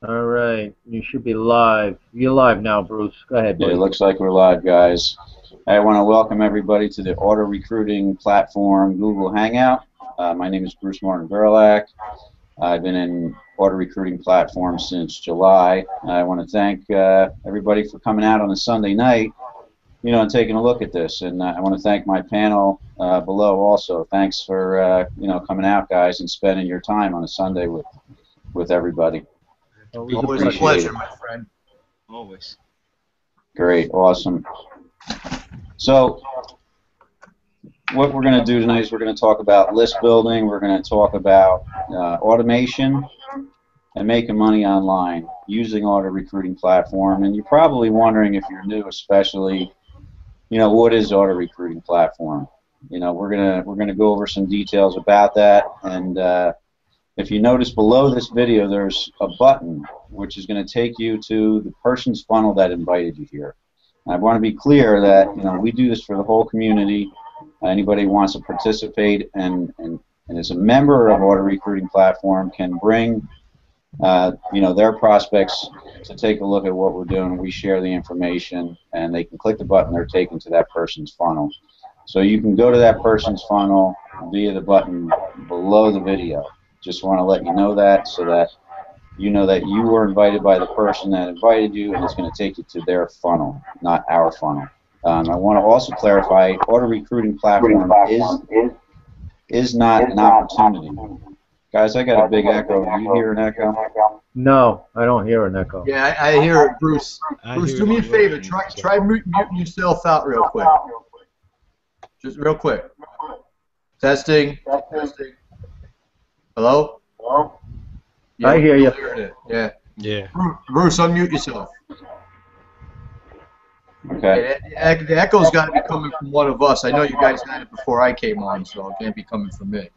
All right, you should be live. You're live now, Bruce. Go ahead, Yeah, it buddy. looks like we're live, guys. I want to welcome everybody to the auto recruiting platform Google Hangout. My name is Bruce Martin Gerlach. I've been in auto recruiting platform since July. I want to thank everybody for coming out on a Sunday night, and taking a look at this. And I want to thank my panel below also. Thanks for coming out, guys, and spending your time on a Sunday with everybody. To be Always a here. Always a pleasure. Appreciate pleasure, it. my friend. Always. Great, awesome. So what we're going to do tonight is we're going to talk about list building. We're going to talk about automation and making money online using auto recruiting platform. And you're probably wondering, if you're new especially, what is auto recruiting platform? We're gonna go over some details about that. And if you notice below this video, there's a button which is going to take you to the person's funnel that invited you here. I want to be clear that we do this for the whole community. Anybody who wants to participate and is a member of Auto Recruiting Platform can bring their prospects to take a look at what we're doing. We share the information, and they can click the button. They're taken to that person's funnel. So you can go to that person's funnel via the button below the video. Just want to let you know that, so that you know that you were invited by the person that invited you, and it's going to take you to their funnel, not our funnel. I want to also clarify, auto recruiting platform is not an opportunity. Guys, I got a big echo. Do you hear an echo? No, I don't hear an echo. Yeah, I hear it, Bruce. I Bruce, hear do me a you favor. working, Try muting yourself out real quick. Just real quick. Testing. Testing. Hello? Yeah, I hear you. hearing it. Yeah. Yeah. Bruce, unmute yourself. Okay. The echo's got to be coming from one of us. I know you guys had it before I came on, so it can't be coming from me.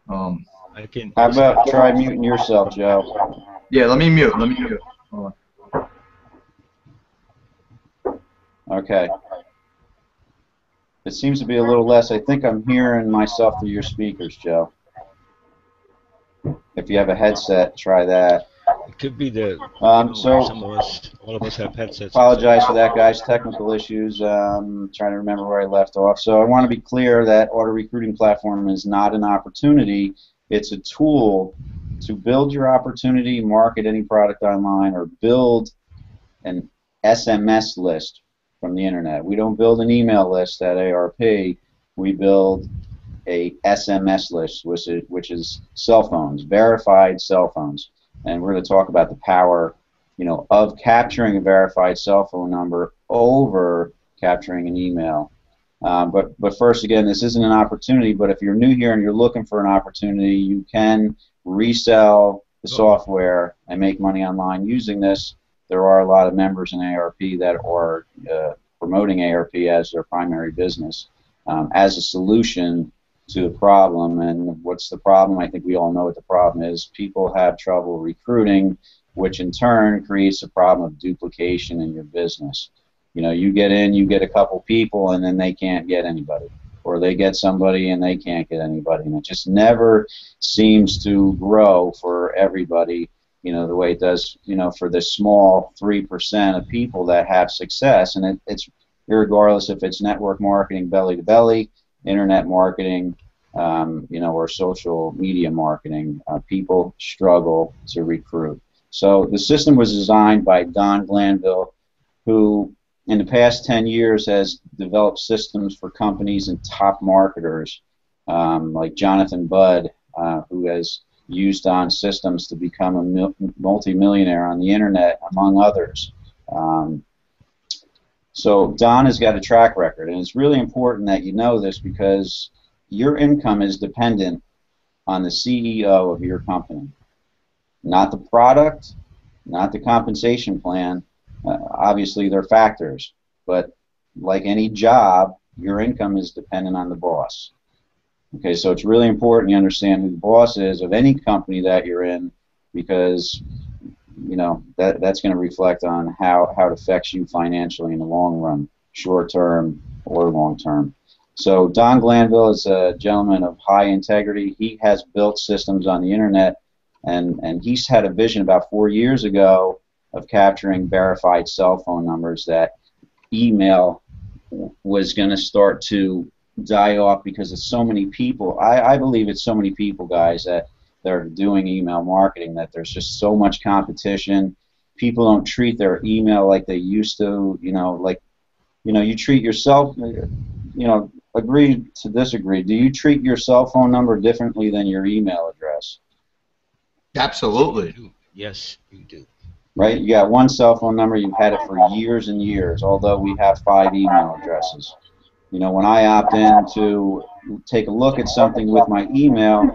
I can. How about try muting yourself, Joe? Yeah, let me mute. Hold on. Okay. It seems to be a little less. I think I'm hearing myself through your speakers, Joe. If you have a headset, try that. It could be the. So some of us, all of us have headsets. apologize for that, guys. Technical issues. Trying to remember where I left off. So I want to be clear that auto recruiting platform is not an opportunity. It's a tool to build your opportunity, market any product online, or build an SMS list from the internet. We don't build an email list at ARP. We build a SMS list, which is cell phones, verified cell phones. And we're going to talk about the power, of capturing a verified cell phone number over capturing an email. But first, again, this isn't an opportunity. But if you're new here and you're looking for an opportunity, you can resell the software and make money online using this. There are a lot of members in ARP that are promoting ARP as their primary business, as a solution to the problem. And what's the problem? I think we all know what the problem is. People have trouble recruiting, which in turn creates a problem of duplication in your business. You get in, you get a couple people, and then they can't get anybody. Or they get somebody and they can't get anybody. And it just never seems to grow for everybody, the way it does, for the small 3% of people that have success. And it's regardless if it's network marketing, belly to belly, internet marketing, or social media marketing. People struggle to recruit. So the system was designed by Don Glanville, who in the past 10 years has developed systems for companies and top marketers, like Jonathan Budd, who has used Don systems to become a multi-millionaire on the internet, among others. So Don has got a track record, and it's really important that you know this, because your income is dependent on the CEO of your company. Not the product, not the compensation plan. Obviously, they're factors, but like any job, your income is dependent on the boss. Okay, so it's really important you understand who the boss is of any company that you're in, because that's going to reflect on how it affects you financially in the long run, short term or long term. So Don Glanville is a gentleman of high integrity. He has built systems on the internet and he's had a vision about 4 years ago of capturing verified cell phone numbers that email was going to start to die off because of so many people. I believe it's so many people, guys, that are doing email marketing, that there's just so much competition. People don't treat their email like they used to. You treat yourself, agree to disagree. Do you treat your cell phone number differently than your email address? Absolutely. Yes, you do. Right? You got one cell phone number, you've had it for years and years, although we have 5 email addresses. When I opt in to take a look at something with my email,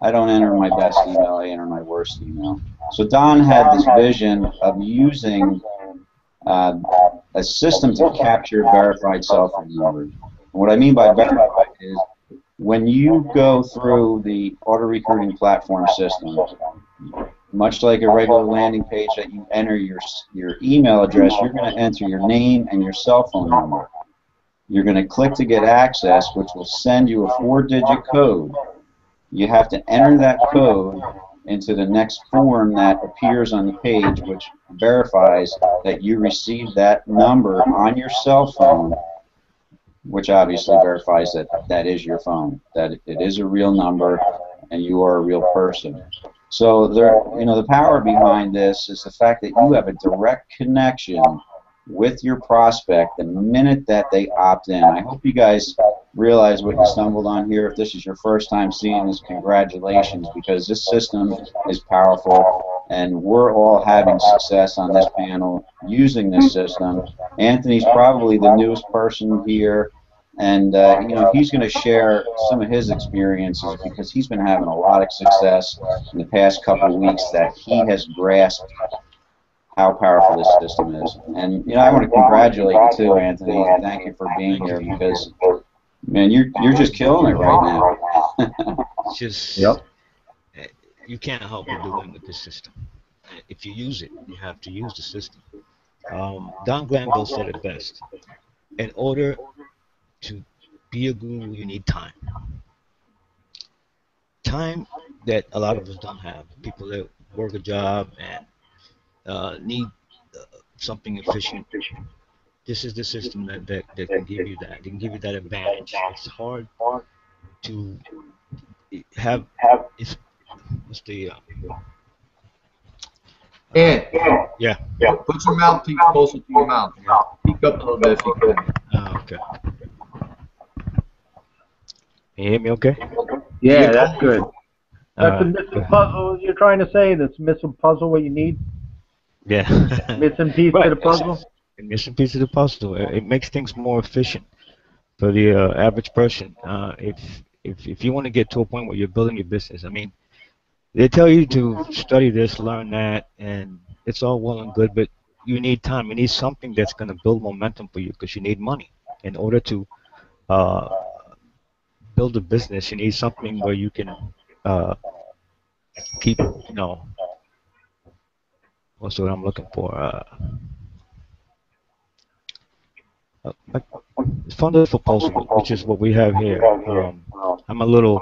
I don't enter my best email, I enter my worst email. So Don had this vision of using a system to capture verified cell phone numbers. And what I mean by verified is when you go through the auto recruiting platform system, much like a regular landing page that you enter your email address, you're going to enter your name and your cell phone number. You're going to click to get access, which will send you a 4-digit code. You have to enter that code into the next form that appears on the page, which verifies that you received that number on your cell phone, which obviously verifies that that is your phone, that it is a real number and you are a real person. So the power behind this is the fact that you have a direct connection with your prospect the minute that they opt in. I hope you guys realize what you stumbled on here. If this is your first time seeing this, congratulations, because this system is powerful and we're all having success on this panel using this system. Anthony's probably the newest person here, and he's going to share some of his experiences because he's been having a lot of success in the past couple of weeks that he has grasped how powerful this system is. And I want to congratulate you too, Anthony, and thank you for being here because, man, you're just killing it right now. Just Yep. You can't help but doing with this system. If you use it, you have to use the system. Don Glanville said it best. In order to be a guru, you need time. Time that a lot of us don't have. People that work a job and need something efficient. This is the system that can give you that. It can give you that advantage. It's hard to have. What's the? Ed, Yeah. put your mouthpiece closer to your mouth. Speak up a little bit if you can. Okay. Can you hear me okay? Yeah, that's good. That's the Alright. missing puzzle you're trying to say? That's missing puzzle what you need? Yeah. Missing piece Right. of the puzzle? A missing piece of the puzzle. It makes things more efficient for the average person. If you want to get to a point where you're building your business, I mean, they tell you to study this, learn that, and it's all well and good, but you need time. You need something that's going to build momentum for you because you need money. In order to build a business, you need something where you can keep, what's what I'm looking for? Funded proposal, which is what we have here. I'm a little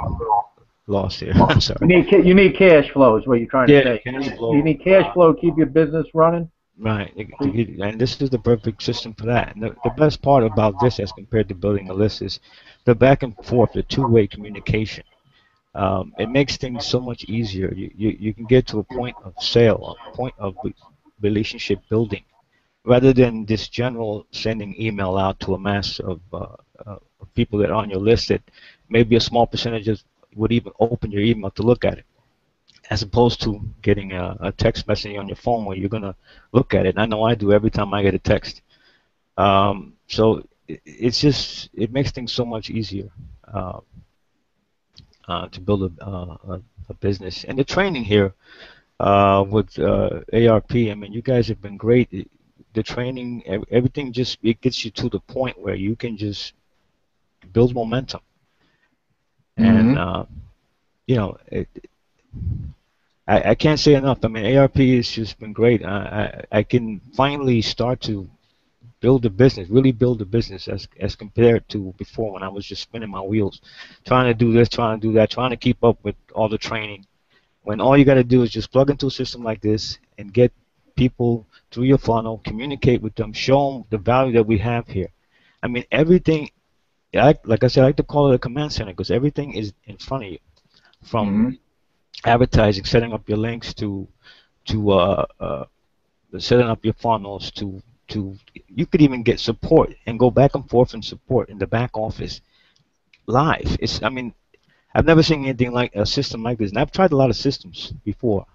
lost here. I'm sorry. You need cash flow is what you're trying to say. Cash flow. You need cash flow to keep your business running? Right, and this is the perfect system for that. And the best part about this, as compared to building a list, is the back and forth, the two-way communication. It makes things so much easier. You can get to a point of sale, a point of relationship building, rather than this general sending email out to a mass of people that are on your list that maybe a small percentage would even open your email to look at it, as opposed to getting a text message on your phone where you're going to look at it. And I know I do every time I get a text. So it makes things so much easier to build a business. And the training here with ARP, I mean, you guys have been great. The training, everything it gets you to the point where you can just build momentum. And, I can't say enough. I mean, ARP has just been great. I can finally start to build a business, really build a business as compared to before when I was just spinning my wheels, trying to do this, trying to do that, trying to keep up with all the training. when all you got to do is just plug into a system like this and get people through your funnel, communicate with them, show them the value that we have here. I mean, everything, like I said, I like to call it a command center because everything is in front of you, from advertising, setting up your links to setting up your funnels to you could even get support and go back and forth and support in the back office live. I mean, I've never seen anything like a system like this, and I've tried a lot of systems before,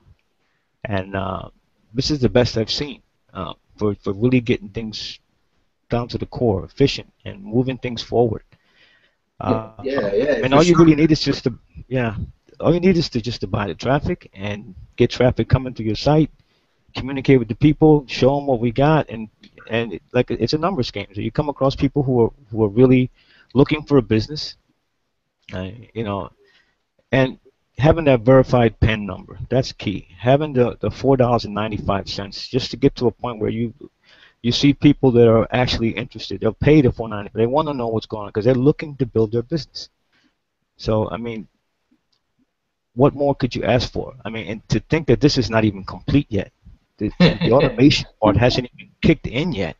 and this is the best I've seen for really getting things down to the core, efficient, and moving things forward. And all you really need is just all you need is to just to buy the traffic and get traffic coming to your site, communicate with the people, show them what we got, and it's a numbers game. So you come across people who are really looking for a business, and having that verified PIN number, that's key. Having the $4.95 just to get to a point where you see people that are actually interested. They'll pay the $4.95. They want to know what's going on because they're looking to build their business. So I mean, what more could you ask for? I mean, and to think that this is not even complete yet. The automation part hasn't even kicked in yet.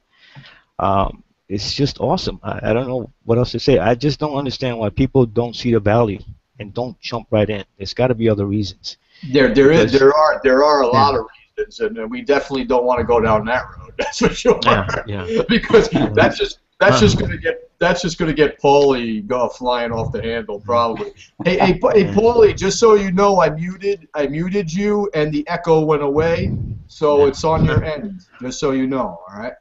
It's just awesome. I don't know what else to say. I just don't understand why people don't see the value and don't jump right in. There's got to be other reasons. There are a lot of reasons, and we definitely don't want to go down that road. That's for sure. Yeah. Because that's just going to get Paulie flying off the handle probably. Hey, Paulie, just so you know, I muted you, and the echo went away, so it's on your end. Just so you know, all right.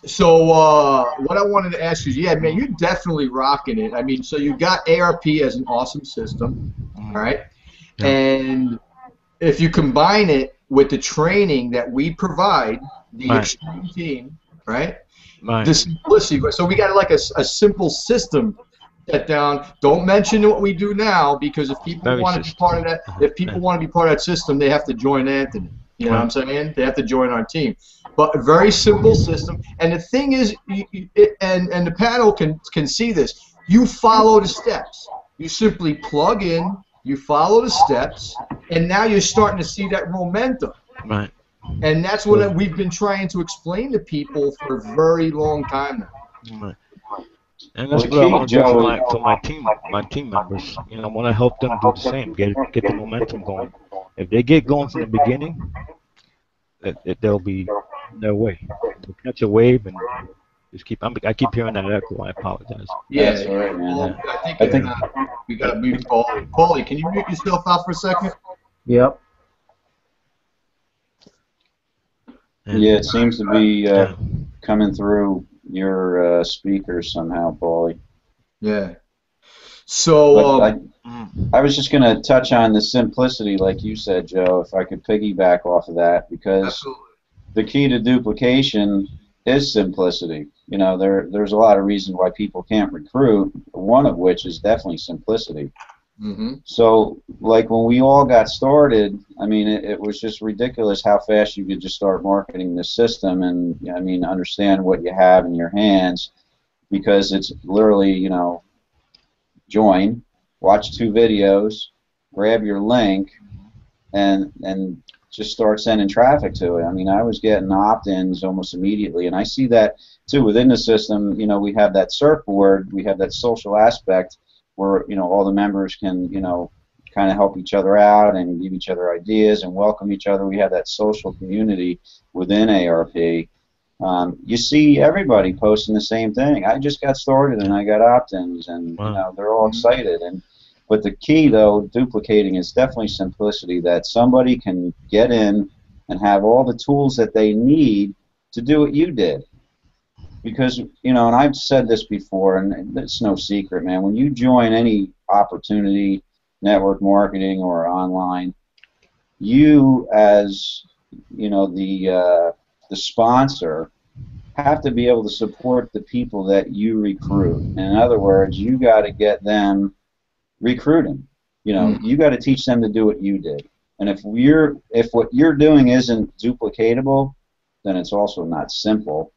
So what I wanted to ask you is, yeah, man, you're definitely rocking it. I mean, so you got ARP as an awesome system, all right? Yeah. And if you combine it with the training that we provide, the Extreme team, right? The simplicity. So we got like a simple system set down. Don't mention what we do now, because if people want to be part of that, want to be part of that system, they have to join Anthony. You know what I'm saying? They have to join our team. But a very simple system. And the thing is, and the panel can see this. You follow the steps. You simply plug in. You follow the steps, and now you're starting to see that momentum. Right. And that's what we've been trying to explain to people for a very long time now. Right. And that's what I want to do for my team members. You know, I want to help them do the same, get the momentum going. If they get going from the beginning, they'll be on their way. They'll catch a wave and just keep. I keep hearing that echo. I apologize. Yeah, that's all right, man. Well, I think we got to mute Paulie. Paulie, can you mute yourself out for a second? Yep. Yeah, it seems to be coming through your speakers somehow, Paulie. Yeah. So I was just going to touch on the simplicity, like you said, Joe, if I could piggyback off of that, because absolutely. The key to duplication is simplicity. You know, there's a lot of reasons why people can't recruit, one of which is definitely simplicity. Mm-hmm. So, like when we all got started, I mean, it was just ridiculous how fast you could just start marketing the system and, I mean, understand what you have in your hands, because it's literally, you know, join, watch 2 videos, grab your link, and just start sending traffic to it. I mean, I was getting opt-ins almost immediately, and I see that too within the system. You know, we have that surfboard, we have that social aspect where, you know, all the members can, you know, kind of help each other out and give each other ideas and welcome each other. We have that social community within ARP. You see everybody posting the same thing. I just got started and I got opt-ins, and you know, they're all excited. But the key, though, duplicating, is definitely simplicity, that somebody can get in and have all the tools that they need to do what you did. Because, you know, and I've said this before, and it's no secret, man, when you join any opportunity, network marketing or online, you as, you know, the sponsor have to be able to support the people that you recruit. And in other words, you got to get them recruiting. You know, you got to teach them to do what you did. And if what you're doing isn't duplicatable, then it's also not simple.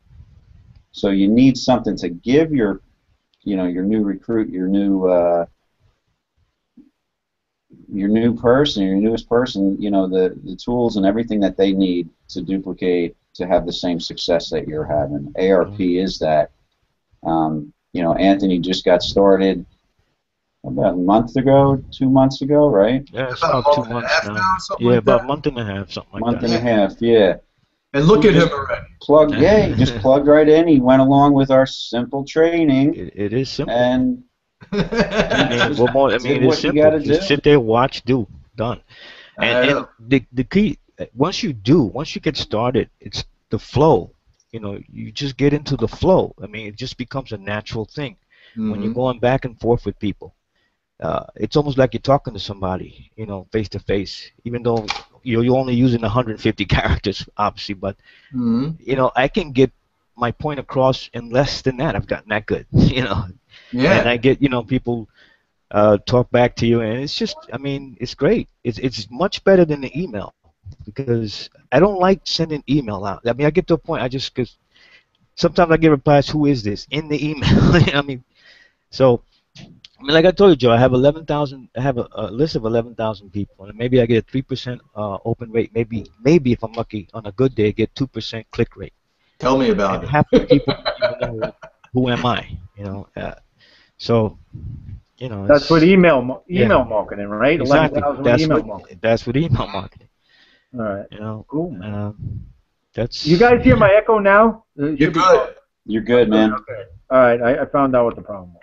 So you need something to give your, you know, your new recruit, your new your newest person, you know, the tools and everything that they need to duplicate to have the same success that you're having. ARP is that. You know, Anthony just got started about a month ago, 2 months ago, right? Yeah, it's about 2 months now. Yeah, about a month and a half, something like that. Month and a half, yeah. And look at him already. He just plugged right in. He went along with our simple training. It is simple. And it's simple. Just sit there, watch, do, done. And the key, once you get started, it's the flow. You know, you just get into the flow. I mean, it just becomes a natural thing. When you're going back and forth with people. It's almost like you're talking to somebody, you know, face to face. Even though you're only using 150 characters, obviously, but you know, I can get my point across in less than that. I've gotten that good, you know. Yeah. And I get, you know, people talk back to you, and it's just, I mean, it's great. It's much better than the email, because I don't like sending email out. I mean, I get to a point, because sometimes I get replies, "Who is this?" in the email. I mean, so. I mean, like I told you, Joe, I have 11,000. I have a list of 11,000 people, and maybe I get a 3% open rate. Maybe if I'm lucky, on a good day, I get 2% click rate. Tell me about it. Half the people don't even know who am I, you know. So, you know. That's what email marketing, right? Exactly. 11,000 email marketing. That's what email marketing. All right. You know. Cool. That's. You guys hear my echo now? You're good. You're good, man. Okay. All right. I found out what the problem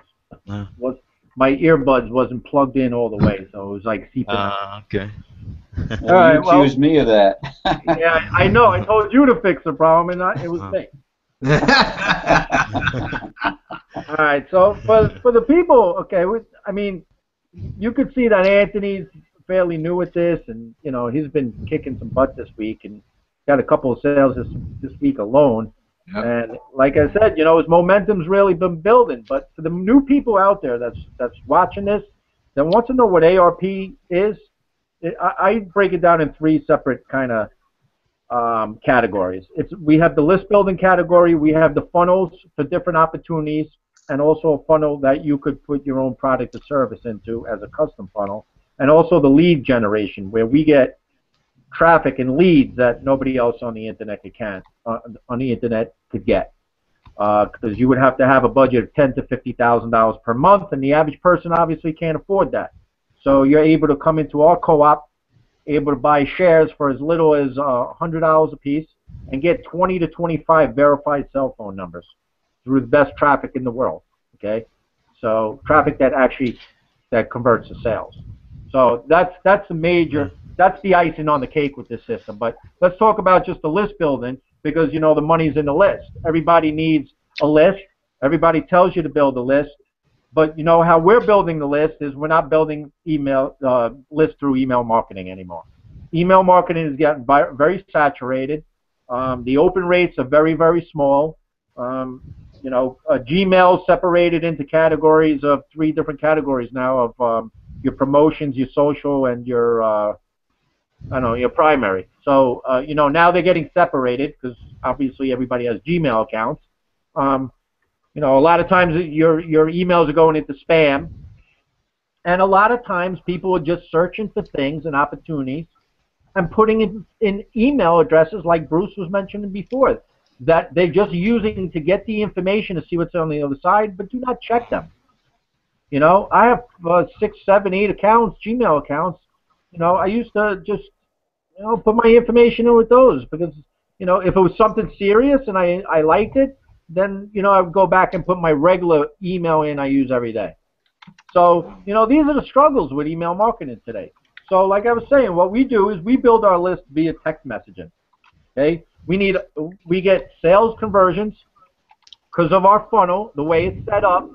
was. My earbuds wasn't plugged in all the way, so it was like seeping out. Okay. All right, you accused me of that. Yeah, I know. I told you to fix the problem, and it was me. All right. So for the people, okay. I mean, you could see that Anthony's fairly new at this, and you know he's been kicking some butt this week, and got a couple of sales this week alone. Yep. And like I said, you know, his momentum's really been building. But for the new people out there that's watching this, that wants to know what ARP is, I break it down in 3 separate kind of categories. We have the list building category, we have the funnels for different opportunities, and also a funnel that you could put your own product or service into as a custom funnel, and also the lead generation, where we get traffic and leads that nobody else on the internet could get, because you would have to have a budget of $10,000 to $50,000 per month, and the average person obviously can't afford that. So you're able to come into our co-op, able to buy shares for as little as $100 a piece, and get 20 to 25 verified cell phone numbers through the best traffic in the world. Okay, so traffic that converts to sales. So that's the major. That's the icing on the cake with this system. But let's talk about just the list building, because, you know, the money's in the list. Everybody needs a list. Everybody tells you to build a list. But, you know, how we're building the list is we're not building list through email marketing anymore. Email marketing has gotten very saturated. The open rates are very, very small. You know, Gmail separated into categories of 3 different categories now of your promotions, your social, and your your primary. So, you know, now they're getting separated because obviously everybody has Gmail accounts. You know, a lot of times your emails are going into spam, and a lot of times people are just searching for things and opportunities and putting in email addresses like Bruce was mentioning before, that they're just using to get the information to see what's on the other side, but do not check them. You know, I have 6, 7, 8 accounts, Gmail accounts. You know, I used to just, you know, put my information in with those, because, you know, if it was something serious and I liked it, then, you know, I would go back and put my regular email in I use every day. So, you know, these are the struggles with email marketing today. So, like I was saying, what we do is we build our list via text messaging. Okay? We get sales conversions because of our funnel, the way it's set up,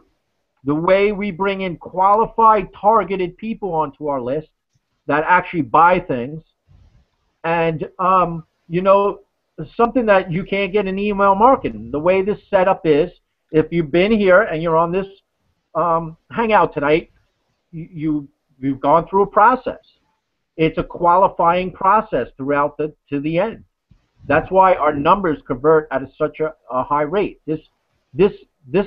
the way we bring in qualified, targeted people onto our list that actually buy things. And, you know, something that you can't get in email marketing. The way this setup is, if you've been here and you're on this hangout tonight, you've gone through a process. It's a qualifying process throughout to the end. That's why our numbers convert at such a high rate. This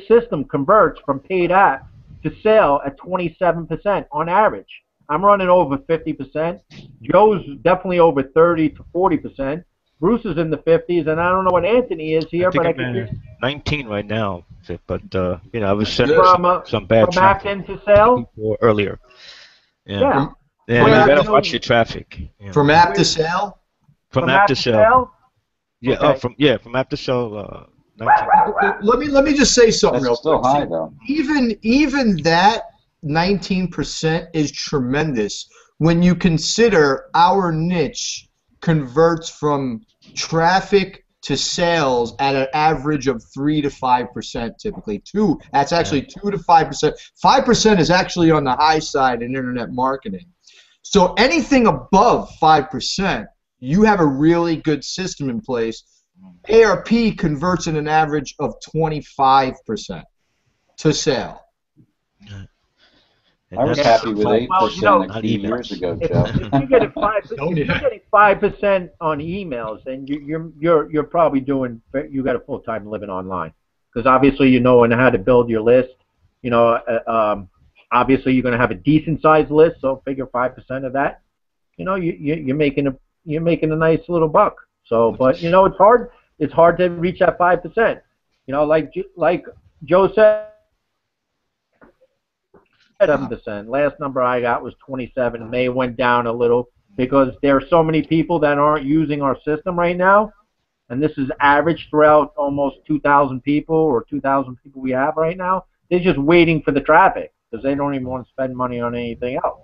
system converts from paid app to sale at 27% on average. I'm running over 50%. Joe's definitely over 30 to 40%. Bruce is in the 50s, and I don't know what Anthony is here, but I I'm can at 19 right now. But you know, I was Good. sending some bad from traffic Acton to sale. earlier. Yeah. Yeah. Yeah, From you app- better watch your traffic. Yeah. From app to sale. From app to sale. sale. Yeah. Okay. From app to sale. 19. Let me just say something That's real still quick. high, though. Even that 19% is tremendous when you consider our niche converts from traffic to sales at an average of 3 to 5% typically. That's actually 2 to 5%. 5% is actually on the high side in internet marketing. So anything above 5%, you have a really good system in place. ARP converts at an average of 25% to sale. And I was that's- happy with Well, 8% you know, a few years ago, If Joe. you're getting 5% on emails, then you're probably doing, you got a full-time living online, because obviously you know how to build your list. You know, obviously you're going to have a decent-sized list, so figure 5% of that. You know, you're making a nice little buck. So, but you know, it's hard to reach that 5%. You know, like Joe said. 7%. Last number I got was 27, and they went down a little because there are so many people that aren't using our system right now, and this is average throughout almost 2,000 people or 2,000 people we have right now. They're just waiting for the traffic because they don't even want to spend money on anything else,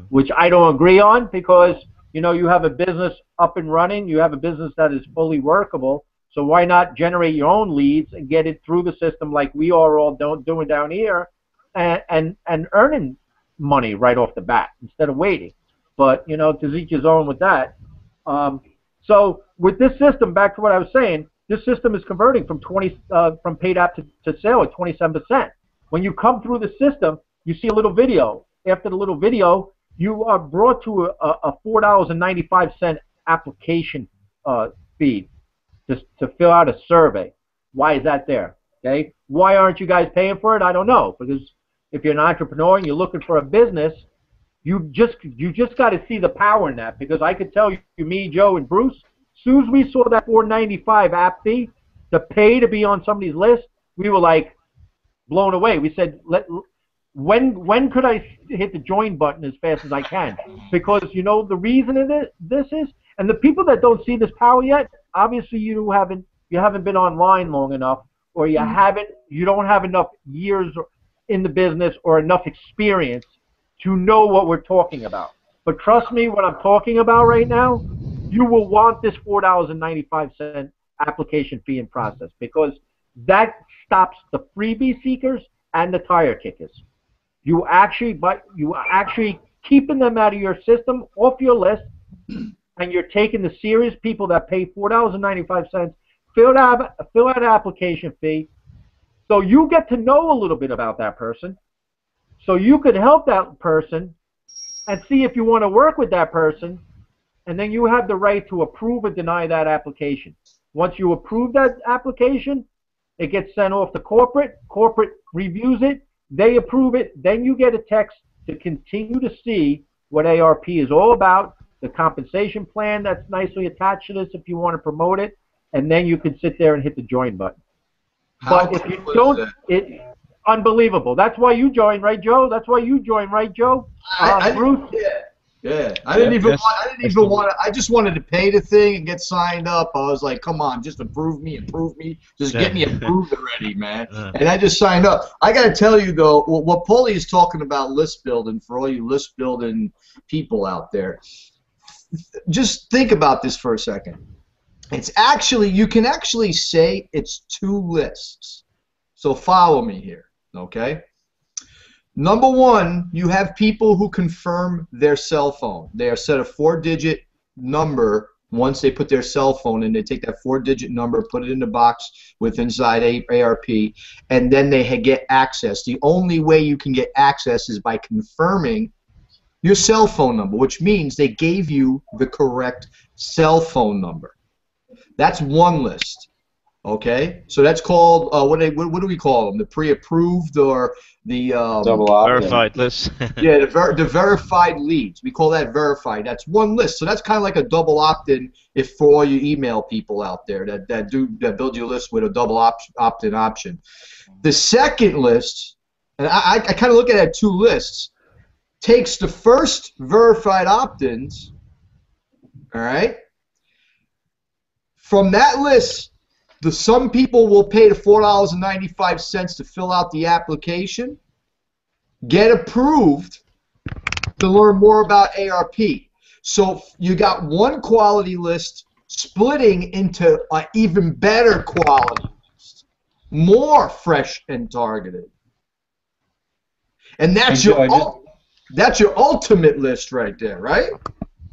which I don't agree on, because you know, you have a business up and running, you have a business that is fully workable, so why not generate your own leads and get it through the system like we are all doing down here, and earning money right off the bat instead of waiting. But you know, to each his own with that. So with this system, back to what I was saying, this system is converting from from paid app to sale at 27%. When you come through the system, you see a little video. After the little video, you are brought to a $4.95 application fee to fill out a survey. Why is that there? Okay. Why aren't you guys paying for it? I don't know, because if you're an entrepreneur and you're looking for a business, you just got to see the power in that. Because I could tell you, me, Joe, and Bruce, as soon as we saw that $4.95 app fee to pay to be on somebody's list, we were like blown away. We said, when could I hit the join button as fast as I can? Because you know the reason of this is, and the people that don't see this power yet, obviously you haven't been online long enough, or you don't have enough years in the business or enough experience to know what we're talking about. But trust me, what I'm talking about right now, you will want this $4.95 application fee and process, because that stops the freebie seekers and the tire kickers. You actually keeping them out of your system, off your list, and you're taking the serious people that pay $4.95, fill out an application fee, so you get to know a little bit about that person, so you could help that person and see if you want to work with that person, and then you have the right to approve or deny that application. Once you approve that application, it gets sent off to corporate. Corporate reviews it. They approve it. Then you get a text to continue to see what ARP is all about, the compensation plan that's nicely attached to this if you want to promote it, and then you can sit there and hit the join button. But if you don't, unbelievable. That's why you joined, right, Joe? That's why you joined, right, Joe? Bruce? Yeah. I didn't even want to. I just wanted to pay the thing and get signed up. I was like, come on, just approve me. Just get me approved already, man. And I just signed up. I got to tell you, though, what Paulie is talking about list building, for all you list building people out there, just think about this for a second. It's actually, you can actually say it's two lists. So follow me here, okay? Number one, you have people who confirm their cell phone. They are set a 4-digit number. Once they put their cell phone in, they take that 4-digit number, put it in the box with inside ARP, and then they get access. The only way you can get access is by confirming your cell phone number, which means they gave you the correct cell phone number. That's one list. Okay, so that's called what do we call them? The pre-approved or the Double opt-in. Verified list. yeah, the verified leads. We call that verified. That's one list. So that's kind of like a double opt-in if for all you email people out there that build your list with a double opt-in option. The second list, and I kind of look at it as two lists, takes the first verified opt-ins, all right? From that list, some people will pay the $4.95 to fill out the application, get approved to learn more about ARP. So you got one quality list splitting into an even better quality list, more fresh and targeted. And that's that's your ultimate list right there, right?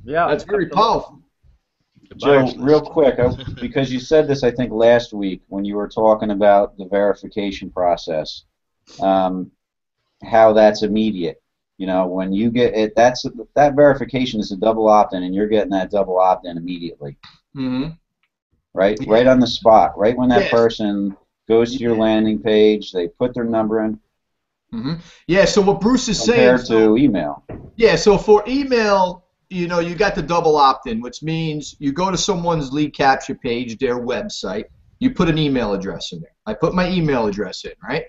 Yeah, that's very powerful. Joe, real quick, because you said this, I think, last week when you were talking about the verification process, how that's immediate. You know, when you get it, that verification is a double opt-in, and you're getting that double opt-in immediately. Mm-hmm. Right? Yeah. Right on the spot. Right when that person goes to your landing page, they put their number in. Mm-hmm. Yeah, so what Bruce is saying... Compared to email. Yeah, so for email... You know, you got the double opt-in, which means you go to someone's lead capture page, their website, you put an email address in there. I put my email address in, right?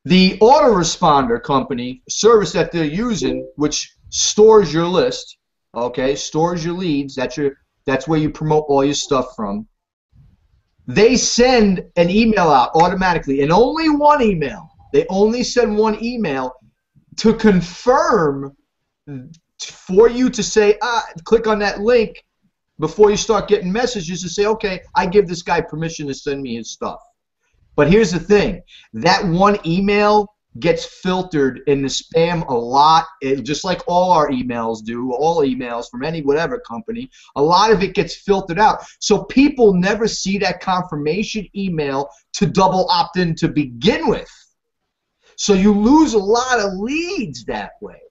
The autoresponder company, service that they're using, which stores your list, okay, stores your leads, that's where you promote all your stuff from. They send an email out automatically, and only one email. They only send one email to confirm for you to say, click on that link before you start getting messages to say, okay, I give this guy permission to send me his stuff. But here's the thing. That one email gets filtered in the spam a lot, just like all our emails do, all emails from whatever company. A lot of it gets filtered out. So people never see that confirmation email to double opt in to begin with. So you lose a lot of leads that way.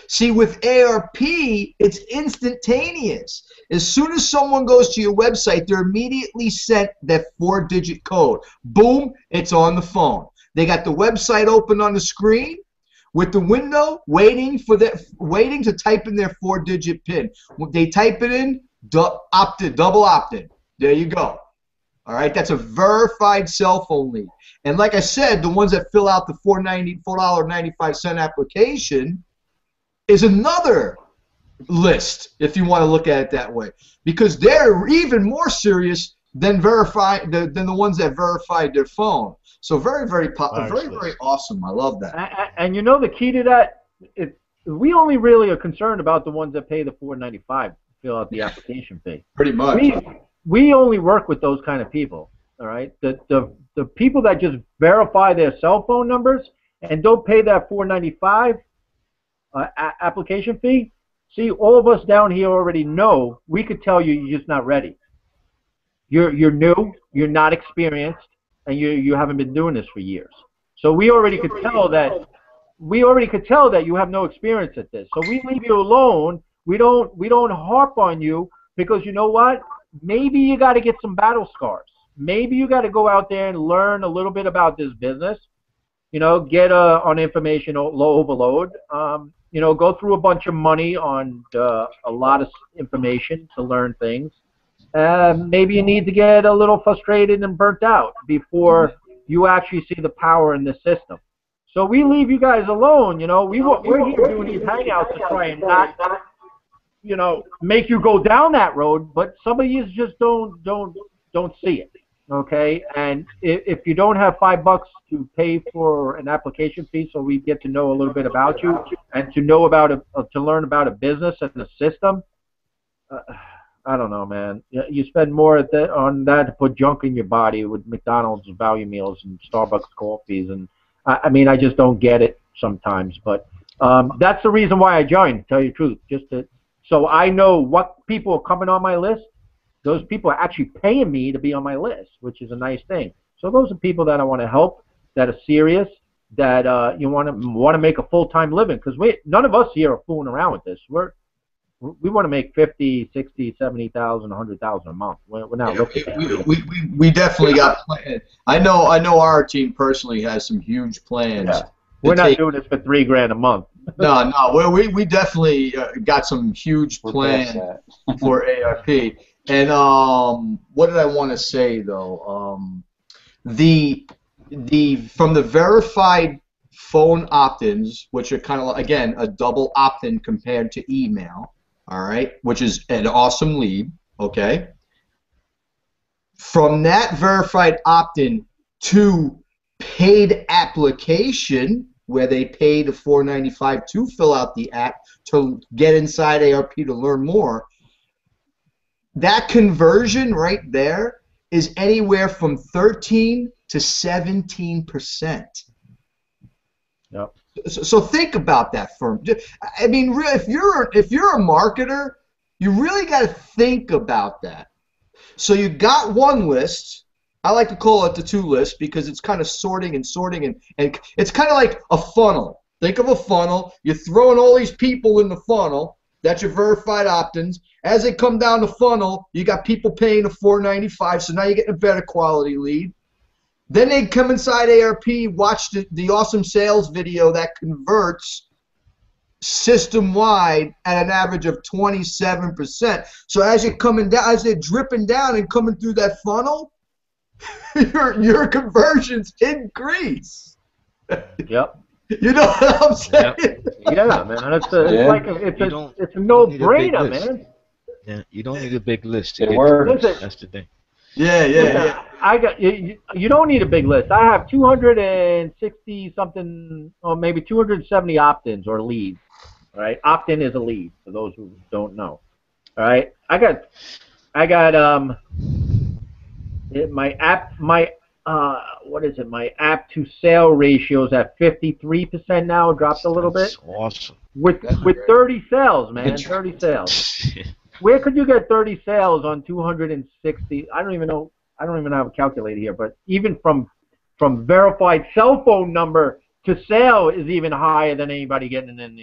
See, with ARP, it's instantaneous. As soon as someone goes to your website, they're immediately sent that 4-digit code. Boom, it's on the phone. They got the website open on the screen with the window, waiting to type in their 4-digit PIN. When they type it in, double opt-in. There you go. All right, that's a verified cell phone lead. And like I said, the ones that fill out the $4.95 application is another list, if you want to look at it that way, because they're even more serious than the ones that verified their phone. So very, very awesome. I love that. And you know the key to that, we only really are concerned about the ones that pay the $4.95 to fill out the application fee. Pretty much. We only work with those kind of people. All right, the people that just verify their cell phone numbers and don't pay that $4.95. Application fee. See, all of us down here already know. We could tell you you're just not ready. You're new. You're not experienced, and you haven't been doing this for years. So we already could tell that. You have no experience at this. So we leave you alone. We don't harp on you because you know what? Maybe you got to get some battle scars. Maybe you got to go out there and learn a little bit about this business. You know, get on information overload. You know, go through a bunch of money on a lot of information to learn things. Maybe you need to get a little frustrated and burnt out before you actually see the power in the system. So we leave you guys alone. You know, we're here doing these hangouts to try and not, you know, make you go down that road. But some of you just don't see it. Okay, and if you don't have $5 to pay for an application fee, so we get to know a little bit about you and to know about to learn about a business and the system, I don't know, man. You spend more on that to put junk in your body with McDonald's value meals and Starbucks coffees, and I mean, I just don't get it sometimes. But that's the reason why I joined. To tell you the truth, so I know what people are coming on my list. Those people are actually paying me to be on my list, which is a nice thing. So those are people that I want to help, that are serious, that you want to make a full-time living. Because none of us here are fooling around with this. We're we want to make 50, 60, 70,000, 100,000 a month. We're not looking at that. We definitely got plans. I know our team personally has some huge plans. Yeah. We're not doing this for $3,000 a month. No. We definitely got some huge plans for ARP. And what did I want to say though? From the verified phone opt-ins, which are kind of again a double opt-in compared to email, all right, which is an awesome lead. Okay. From that verified opt-in to paid application, where they pay the $4.95 to fill out the app to get inside ARP to learn more, that conversion right there is anywhere from 13 to 17%. Yep. So think about that firm. I mean, if you're a marketer, you really got to think about that. So you got one list. I like to call it the two list because it's kind of sorting and it's kind of like a funnel. Think of a funnel. You're throwing all these people in the funnel. That's your verified opt-ins. As they come down the funnel, you got people paying the $4.95, so now you're getting a better quality lead. Then they come inside ARP, watch the awesome sales video that converts system-wide at an average of 27%. So as you're coming down, as they're dripping down and coming through that funnel, your conversions increase. Yep. You know what I'm saying? Yep. Yeah, man. It's a no-brainer, man. Yeah, you don't need a big list to It get works. That's the thing. Yeah. I got you don't need a big list. I have 260 something, or maybe 270 opt-ins or leads. All right, opt-in is a lead for those who don't know. All right, I got my app what is it? My app to sale ratio is at 53% now. Dropped a little bit. Awesome. With 30 sales, man. 30 sales. Where could you get 30 sales on 260? I don't even know. I don't even have a calculator here. But even from verified cell phone number to sale is even higher than anybody getting in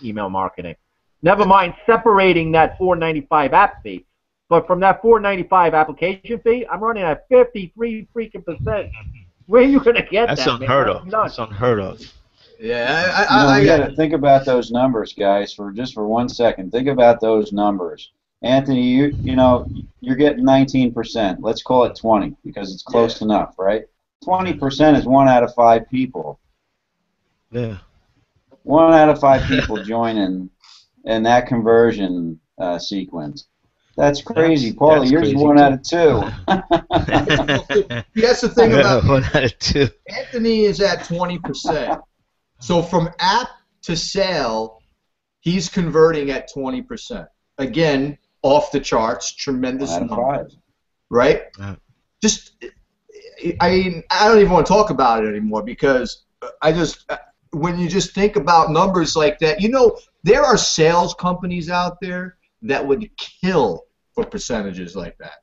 email marketing. Never mind separating that $4.95 app fee. But from that $4.95 application fee, I'm running at 53 freaking %. Where are you gonna get that? That's unheard of. That's unheard of. Yeah, you got to think about those numbers, guys, for 1 second. Think about those numbers. Anthony, you're getting 19%. Let's call it 20 because it's close enough, right? 20% is 1 out of 5 people. Yeah. 1 out of 5 people joining in that conversion sequence. That's crazy, Paulie. Yours is 1 out of 2. That's the thing about 1 out of 2. Anthony is at 20%. So from app to sale, he's converting at 20%. Again, off the charts, tremendous number, right? Yeah. I mean, I don't even want to talk about it anymore because when you just think about numbers like that, there are sales companies out there that would kill for percentages like that.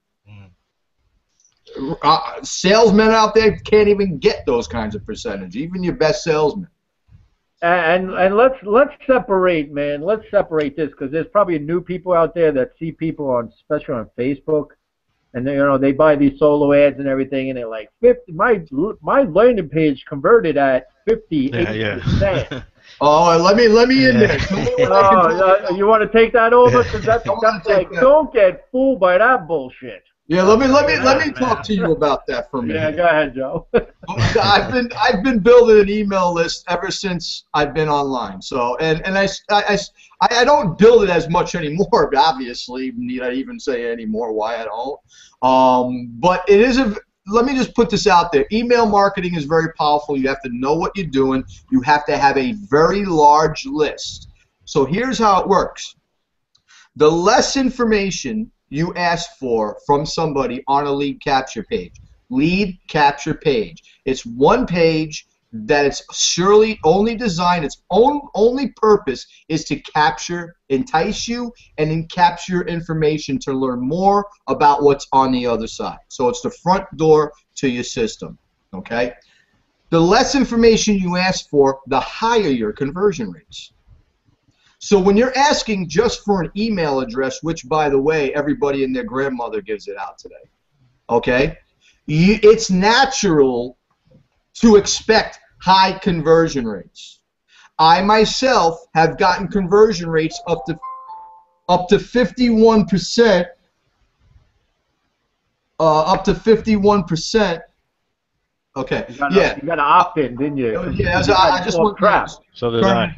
Salesmen out there can't even get those kinds of percentages, even your best salesman. And let's separate, man. Let's separate this because there's probably new people out there that see people especially on Facebook, and they buy these solo ads and everything, and they're like, 50. My landing page converted at 58%. Oh, let me in there. You want to take that over? Because that's like, don't get fooled by that bullshit. Yeah, let me talk to you about that for a minute. Yeah, go ahead, Joe. I've been building an email list ever since I've been online. So and I don't build it as much anymore. Obviously, need I even say anymore why I don't? But it is let me just put this out there. Email marketing is very powerful. You have to know what you're doing. You have to have a very large list. So here's how it works. The less information you ask for from somebody on a lead capture page. Lead capture page. It's one page that it's surely only designed, its only purpose is to entice you, and then capture information to learn more about what's on the other side. So it's the front door to your system, okay? The less information you ask for, the higher your conversion rates. So when you're asking just for an email address, which, by the way, everybody and their grandmother gives it out today, okay, it's natural to expect high conversion rates. I myself have gotten conversion rates up to 51%. Up to 51%. Okay. You got to opt in, didn't you? Yeah, I just want crap. So did I.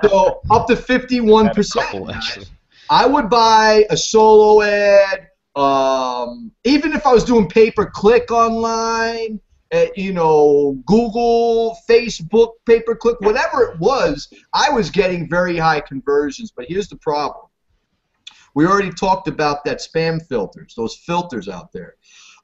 So up to 51%. I would buy a solo ad. Even if I was doing pay-per-click online, you know, Google, Facebook, pay-per-click, whatever it was, I was getting very high conversions. But here's the problem. We already talked about that spam filters, those filters out there.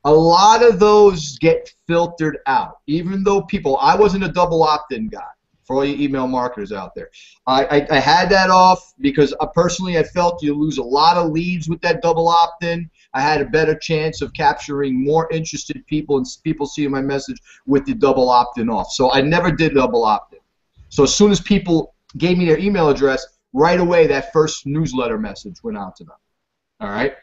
A lot of those get filtered out, even though I wasn't a double opt-in guy for all you email marketers out there. I had that off because personally I felt you lose a lot of leads with that double opt-in. I had a better chance of capturing more interested people and people seeing my message with the double opt-in off. So I never did double opt-in. So as soon as people gave me their email address, right away that first newsletter message went out to them. All right?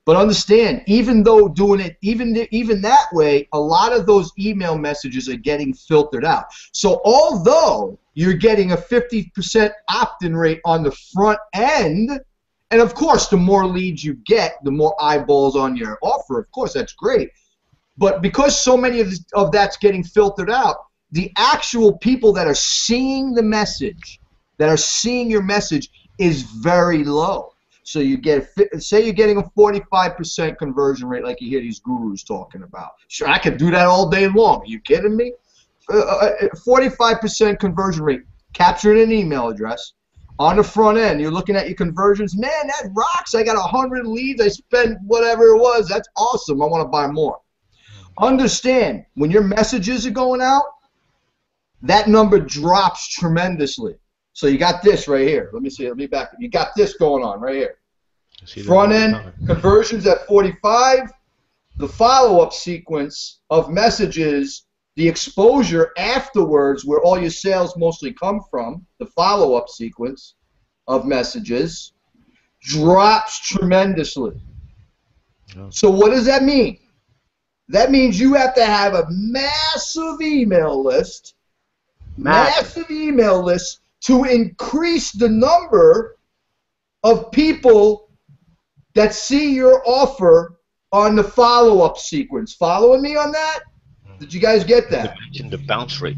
But understand, even though doing it even that way, a lot of those email messages are getting filtered out. So although you're getting a 50% opt-in rate on the front end, and of course the more leads you get, the more eyeballs on your offer, of course that's great. But because so many of that's getting filtered out, the actual people that are seeing the message, that are seeing your message, is very low. So you get, say you're getting a 45% conversion rate like you hear these gurus talking about. Sure, I could do that all day long. Are you kidding me? 45% conversion rate, capturing an email address. On the front end, you're looking at your conversions. Man, that rocks. I got 100 leads. I spent whatever it was. That's awesome. I want to buy more. Understand, when your messages are going out, that number drops tremendously. So you got this right here. Let me see. Let me back up. You got this going on right here. Front end conversions at 45. The follow-up sequence of messages, the exposure afterwards, where all your sales mostly come from, the follow-up sequence of messages, drops tremendously. So what does that mean? That means you have to have a massive email list. Massive email list to increase the number of people that see your offer on the follow-up sequence. Following me on that? Did you guys get that? You mentioned the bounce rate.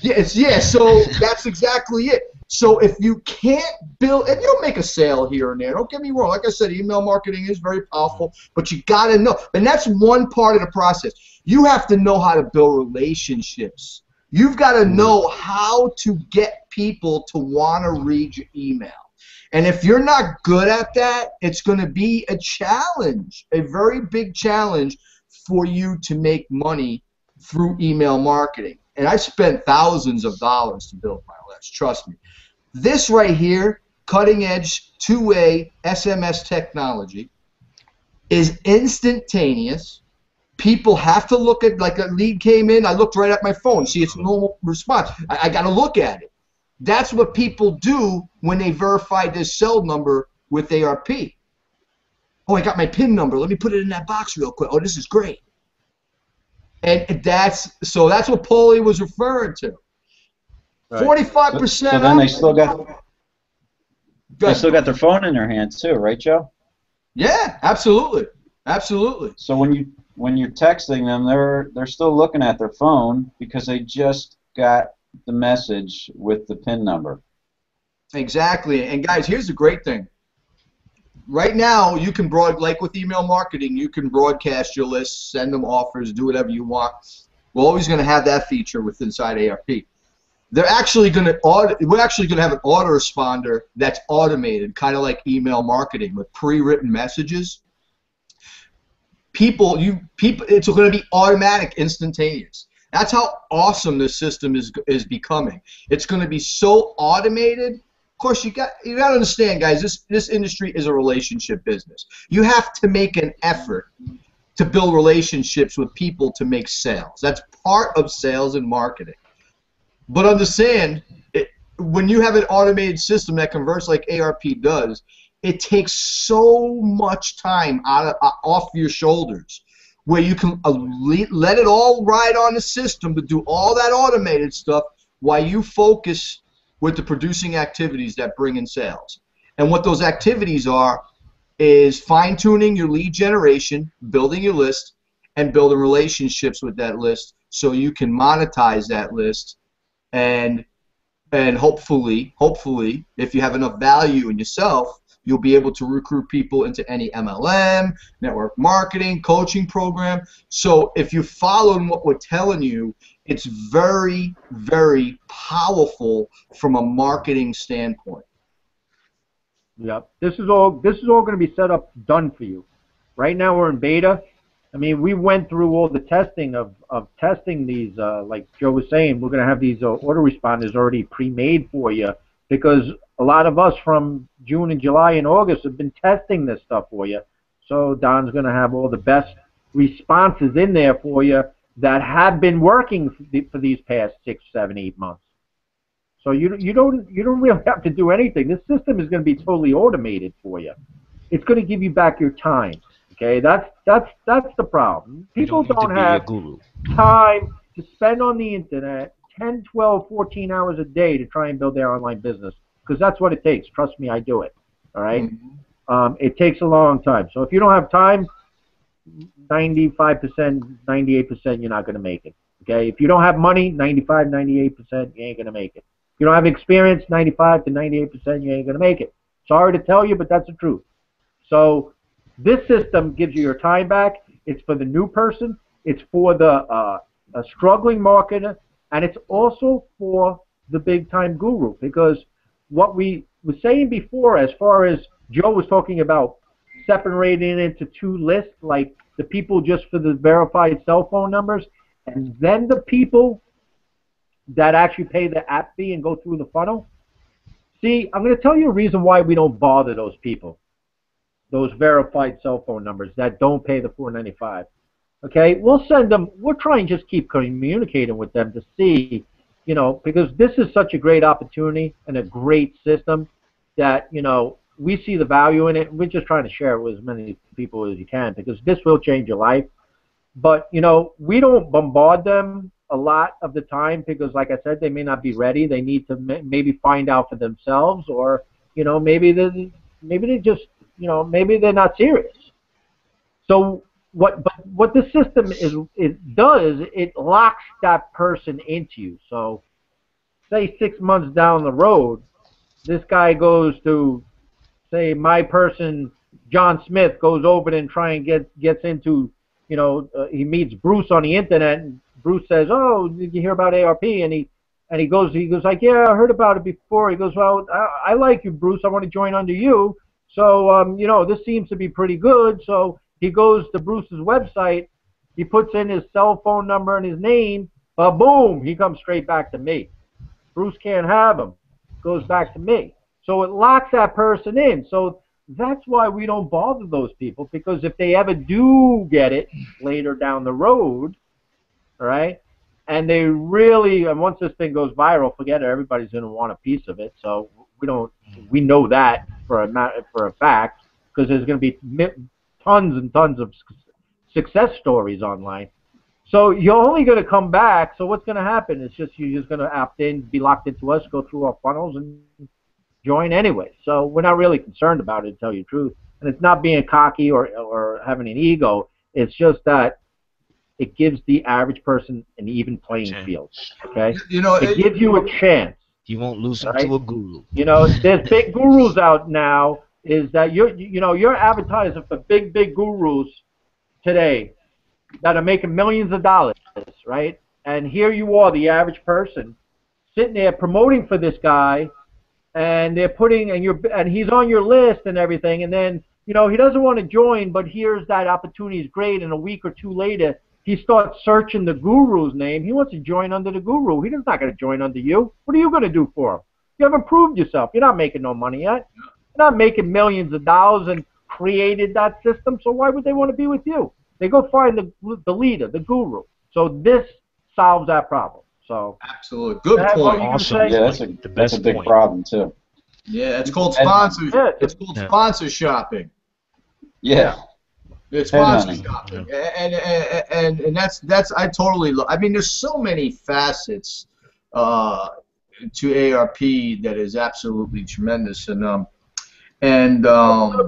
Yes, yeah, so that's exactly it. So if you can't build, and you'll make a sale here and there, don't get me wrong. Like I said, email marketing is very powerful, but you got to know. And that's one part of the process. You have to know how to build relationships. You've got to know how to get people to want to read your email. And if you're not good at that, it's going to be a challenge, a very big challenge for you to make money through email marketing. And I spent thousands of dollars to build my list, trust me. This right here, cutting edge two-way SMS technology, is instantaneous. People have to look at, like a lead came in, I looked right at my phone. See, it's a normal response. I got to look at it. That's what people do when they verify this cell number with ARP. Oh, I got my PIN number. Let me put it in that box real quick. Oh, this is great. And that's what Paulie was referring to. 45%. So then they still got their phone in their hands too, right, Joe? Yeah, absolutely, absolutely. So when you're texting them, they're still looking at their phone because they just got the message with the PIN number. Exactly. And guys, here's the great thing. Right now, you can like with email marketing, you can broadcast your lists, send them offers, do whatever you want. We're always going to have that feature with inside ARP. We're actually going to have an autoresponder that's automated, kind of like email marketing with pre-written messages. It's going to be automatic, instantaneous. That's how awesome this system is becoming. It's going to be so automated. Of course, you got to understand, guys. This industry is a relationship business. You have to make an effort to build relationships with people to make sales. That's part of sales and marketing. But understand, when you have an automated system that converts like ARP does, it takes so much time off your shoulders, where you can let it all ride on the system to do all that automated stuff while you focus with the producing activities that bring in sales. And what those activities are is fine-tuning your lead generation, building your list, and building relationships with that list so you can monetize that list, and hopefully, if you have enough value in yourself, you'll be able to recruit people into any MLM, network marketing, coaching program. So if you follow what we're telling you, it's very, very powerful from a marketing standpoint. Yep. This is all going to be set up, done for you. Right now we're in beta. I mean, we went through all the testing of testing these, like Joe was saying, we're going to have these autoresponders already pre-made for you, because a lot of us from June and July and August have been testing this stuff for you. So Don's going to have all the best responses in there for you that have been working for these past 6, 7, 8 months. So you don't really have to do anything. This system is going to be totally automated for you. It's going to give you back your time. Okay, that's the problem. People don't have time to spend on the internet 10, 12, 14 hours a day to try and build their online business, because that's what it takes. Trust me, I do it. All right? It takes a long time. So if you don't have time, 95%, 98%, you're not going to make it. Okay? If you don't have money, 95, 98%, you ain't going to make it. If you don't have experience, 95 to 98%, you ain't going to make it. Sorry to tell you, but that's the truth. So this system gives you your time back. It's for the new person. It's for the struggling marketer. And it's also for the big-time guru, because what we were saying before, as far as Joe was talking about separating it into 2 lists, like the people just for the verified cell phone numbers, and then the people that actually pay the app fee and go through the funnel. See, I'm going to tell you a reason why we don't bother those people, those verified cell phone numbers that don't pay the $4.95. Okay, we'll send them. We'll try and just keep communicating with them to see, you know, because this is such a great opportunity and a great system that, you know, we see the value in it. We're just trying to share it with as many people as you can, because this will change your life. But, you know, we don't bombard them a lot of the time because, like I said, they may not be ready. They need to maybe find out for themselves, or, you know, maybe they just, you know, maybe they're not serious. So what the system does, it locks that person into you. So say 6 months down the road, this guy goes to, say, my person, John Smith, goes over and gets into, you know, he meets Bruce on the internet, and Bruce says, "Oh, did you hear about ARP?" And he goes like, "Yeah, I heard about it before." He goes, "Well, I like you, Bruce. I want to join under you. So, you know, this seems to be pretty good." So he goes to Bruce's website, he puts in his cell phone number and his name, boom, he comes straight back to me. Bruce can't have him. Goes back to me. So it locks that person in. So that's why we don't bother those people, because if they ever do get it later down the road, all right, and they really, and once this thing goes viral, forget it, everybody's going to want a piece of it. So we know that for a fact, because there's going to be tons and tons of success stories online. So you're only going to come back. So what's going to happen is just you're just going to opt in, be locked into us, go through our funnels, and join anyway. So we're not really concerned about it, to tell you the truth. And it's not being cocky or having an ego. It's just that it gives the average person an even playing field. Okay, you know, it gives you a chance. You won't lose them to a guru. You know, there's big gurus out now. Is that you're advertising for big gurus today that are making millions of dollars, right? And here you are, the average person, sitting there promoting for this guy, and they're putting and he's on your list and everything, and then, you know, he doesn't want to join, but here's that opportunity is great, and a week or two later he starts searching the guru's name. He wants to join under the guru. He's not going to join under you. What are you going to do for him? You haven't proved yourself. You're not making no money yet. You're not making millions of dollars and created that system, so why would they want to be with you? They go find the leader, the guru. So this solves that problem. So absolutely, good Matt, what point. were you gonna Awesome. say? Yeah, that's a big problem too. Yeah, it's called sponsor. Yeah. It's called sponsor shopping. Yeah. It's sponsor Headhunting. shopping, and that's I totally love. I mean, there's so many facets to ARP that is absolutely tremendous, and talk a little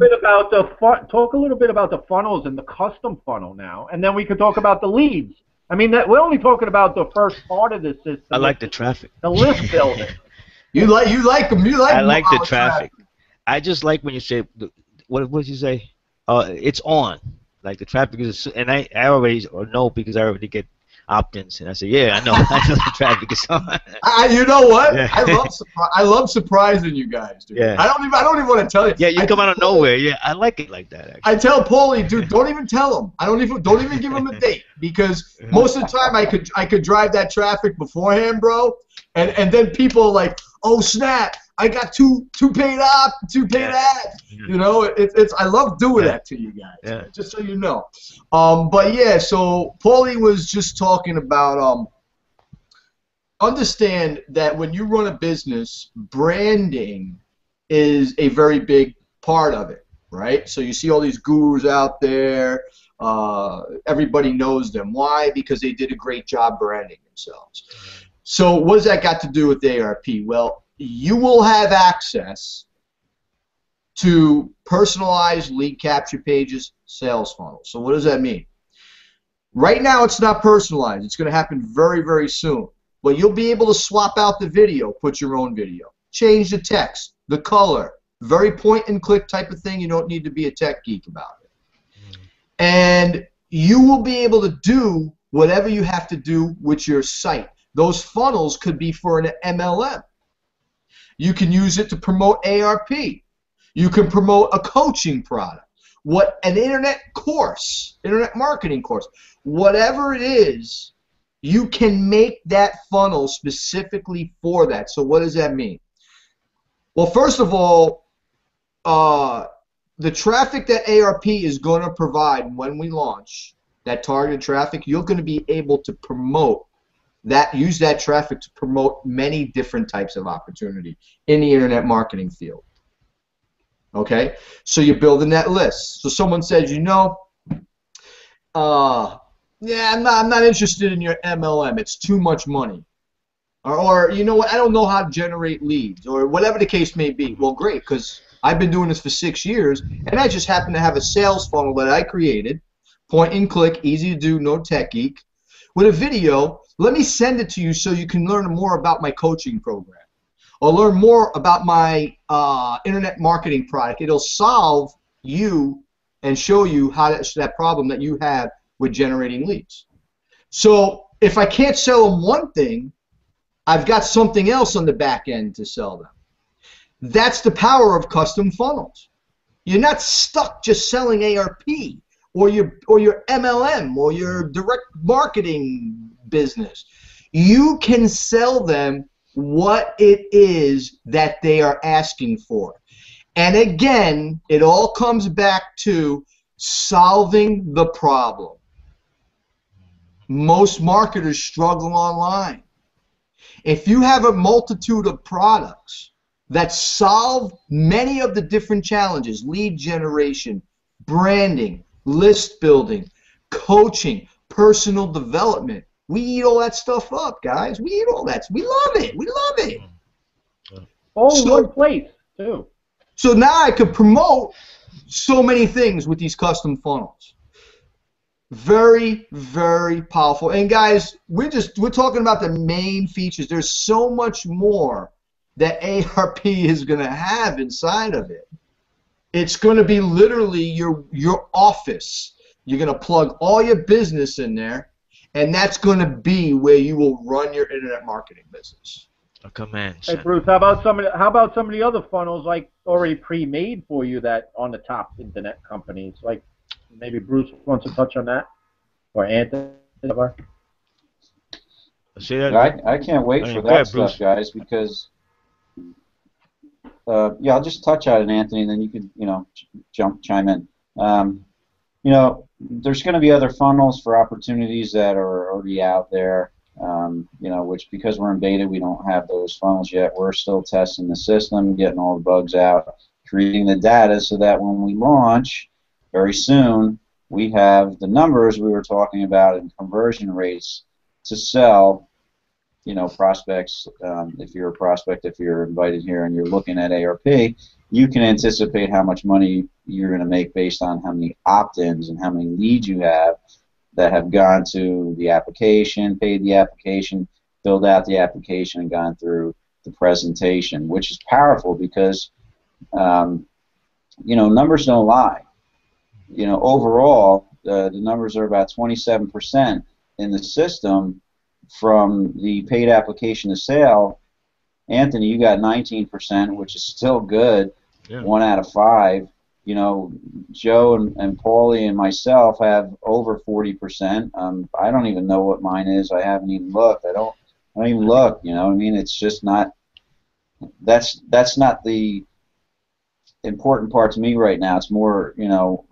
bit about the funnels and the custom funnel now, and then we could talk about the leads. I mean, we're only talking about the first part of the system. I like the traffic. The list building. you like them. You like. I like the traffic. I just like when you say, what did you say? It's on. Like the traffic is, and I already know because I already get opt-ins, and I say, yeah, I know the traffic is on. You know what? Yeah. I love surprising you guys, dude. Yeah. I don't even want to tell you. Yeah, you come out of nowhere. Yeah, I like it like that. Actually. I tell Paulie, dude, don't even tell him. Don't even give him a date, because most of the time I could drive that traffic beforehand, bro, and then people are like, oh snap, I got two paid ads. You know, it's I love doing that to you guys. Yeah. Just so you know. But yeah, so Paulie was just talking about understand that when you run a business, branding is a very big part of it, right? So you see all these gurus out there. Everybody knows them. Why? Because they did a great job branding themselves. So what does that got to do with ARP? Well, you will have access to personalized lead capture pages, sales funnels. So what does that mean? Right now it's not personalized. It's going to happen very, very soon. But you'll be able to swap out the video, put your own video, change the text, the color, very point and click type of thing. You don't need to be a tech geek about it. And you will be able to do whatever you have to do with your site. Those funnels could be for an MLM. You can use it to promote ARP. You can promote a coaching product, an internet course, internet marketing course. Whatever it is, you can make that funnel specifically for that. So what does that mean? Well, first of all, the traffic that ARP is going to provide when we launch, that targeted traffic, you're going to be able to promote that, use that traffic to promote many different types of opportunity in the internet marketing field. Okay, so you're building that list. So someone says, you know, yeah, I'm not interested in your MLM. It's too much money. Or you know what, I don't know how to generate leads, or whatever the case may be. Well, great, because I've been doing this for 6 years, and I just happen to have a sales funnel that I created, point and click, easy to do, no tech geek, with a video. Let me send it to you so you can learn more about my coaching program, or learn more about my internet marketing product. It'll solve you and show you how that problem that you have with generating leads. So if I can't sell them one thing, I've got something else on the back end to sell them. That's the power of custom funnels. You're not stuck just selling ARP or your MLM or your direct marketing business. You can sell them what it is that they are asking for. And again, it all comes back to solving the problem. Most marketers struggle online. If you have a multitude of products that solve many of the different challenges, lead generation, branding, list building, coaching, personal development, we eat all that stuff up, guys. We eat all that. We love it. We love it. All in one place, too. So now I could promote so many things with these custom funnels. Very, very powerful. And guys, we're talking about the main features. There's so much more that ARP is going to have inside of it. It's going to be literally your office. You're going to plug all your business in there, and that's going to be where you will run your internet marketing business. A command. Hey Bruce, how about some of the other funnels like already pre-made for you that on the top internet companies? Like maybe Bruce wants to touch on that, or Anthony. See that? I can't wait for that stuff, guys, because yeah, I'll just touch on it, Anthony, and then you can chime in. There's going to be other funnels for opportunities that are already out there. You know, which because we're in beta, we don't have those funnels yet. We're still testing the system, getting all the bugs out, creating the data so that when we launch very soon, we have the numbers we were talking about and conversion rates to sell, you know, prospects. If you're a prospect, if you're invited here and you're looking at ARP, you can anticipate how much money you're going to make based on how many opt-ins and how many leads you have that have gone to the application, paid the application, filled out the application, and gone through the presentation, which is powerful because, you know, numbers don't lie. You know, overall, the numbers are about 27% in the system from the paid application to sale. Anthony, you got 19%, which is still good. Yeah. 1 out of 5. You know, Joe and Paulie and myself have over 40%. I don't even know what mine is. I haven't even looked. I don't even look. You know, I mean, it's just not. That's not the important part to me right now. It's more, you know,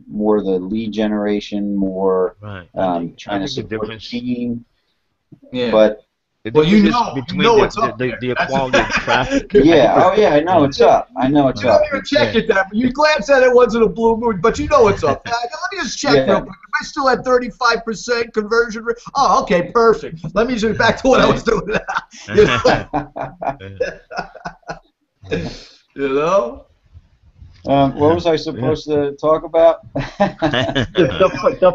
more the lead generation, more trying to support the team. Yeah. But well, you know it's up the quality of traffic. Yeah. Oh, yeah. I know it's up. I know it's up. You don't even check it that. You glance at it once in a blue moon, but you know it's up. Let me just check real quick. Am I still at 35% conversion rate? Oh, okay, perfect. Let me just back to what I was doing. You know. What was I supposed to talk about? the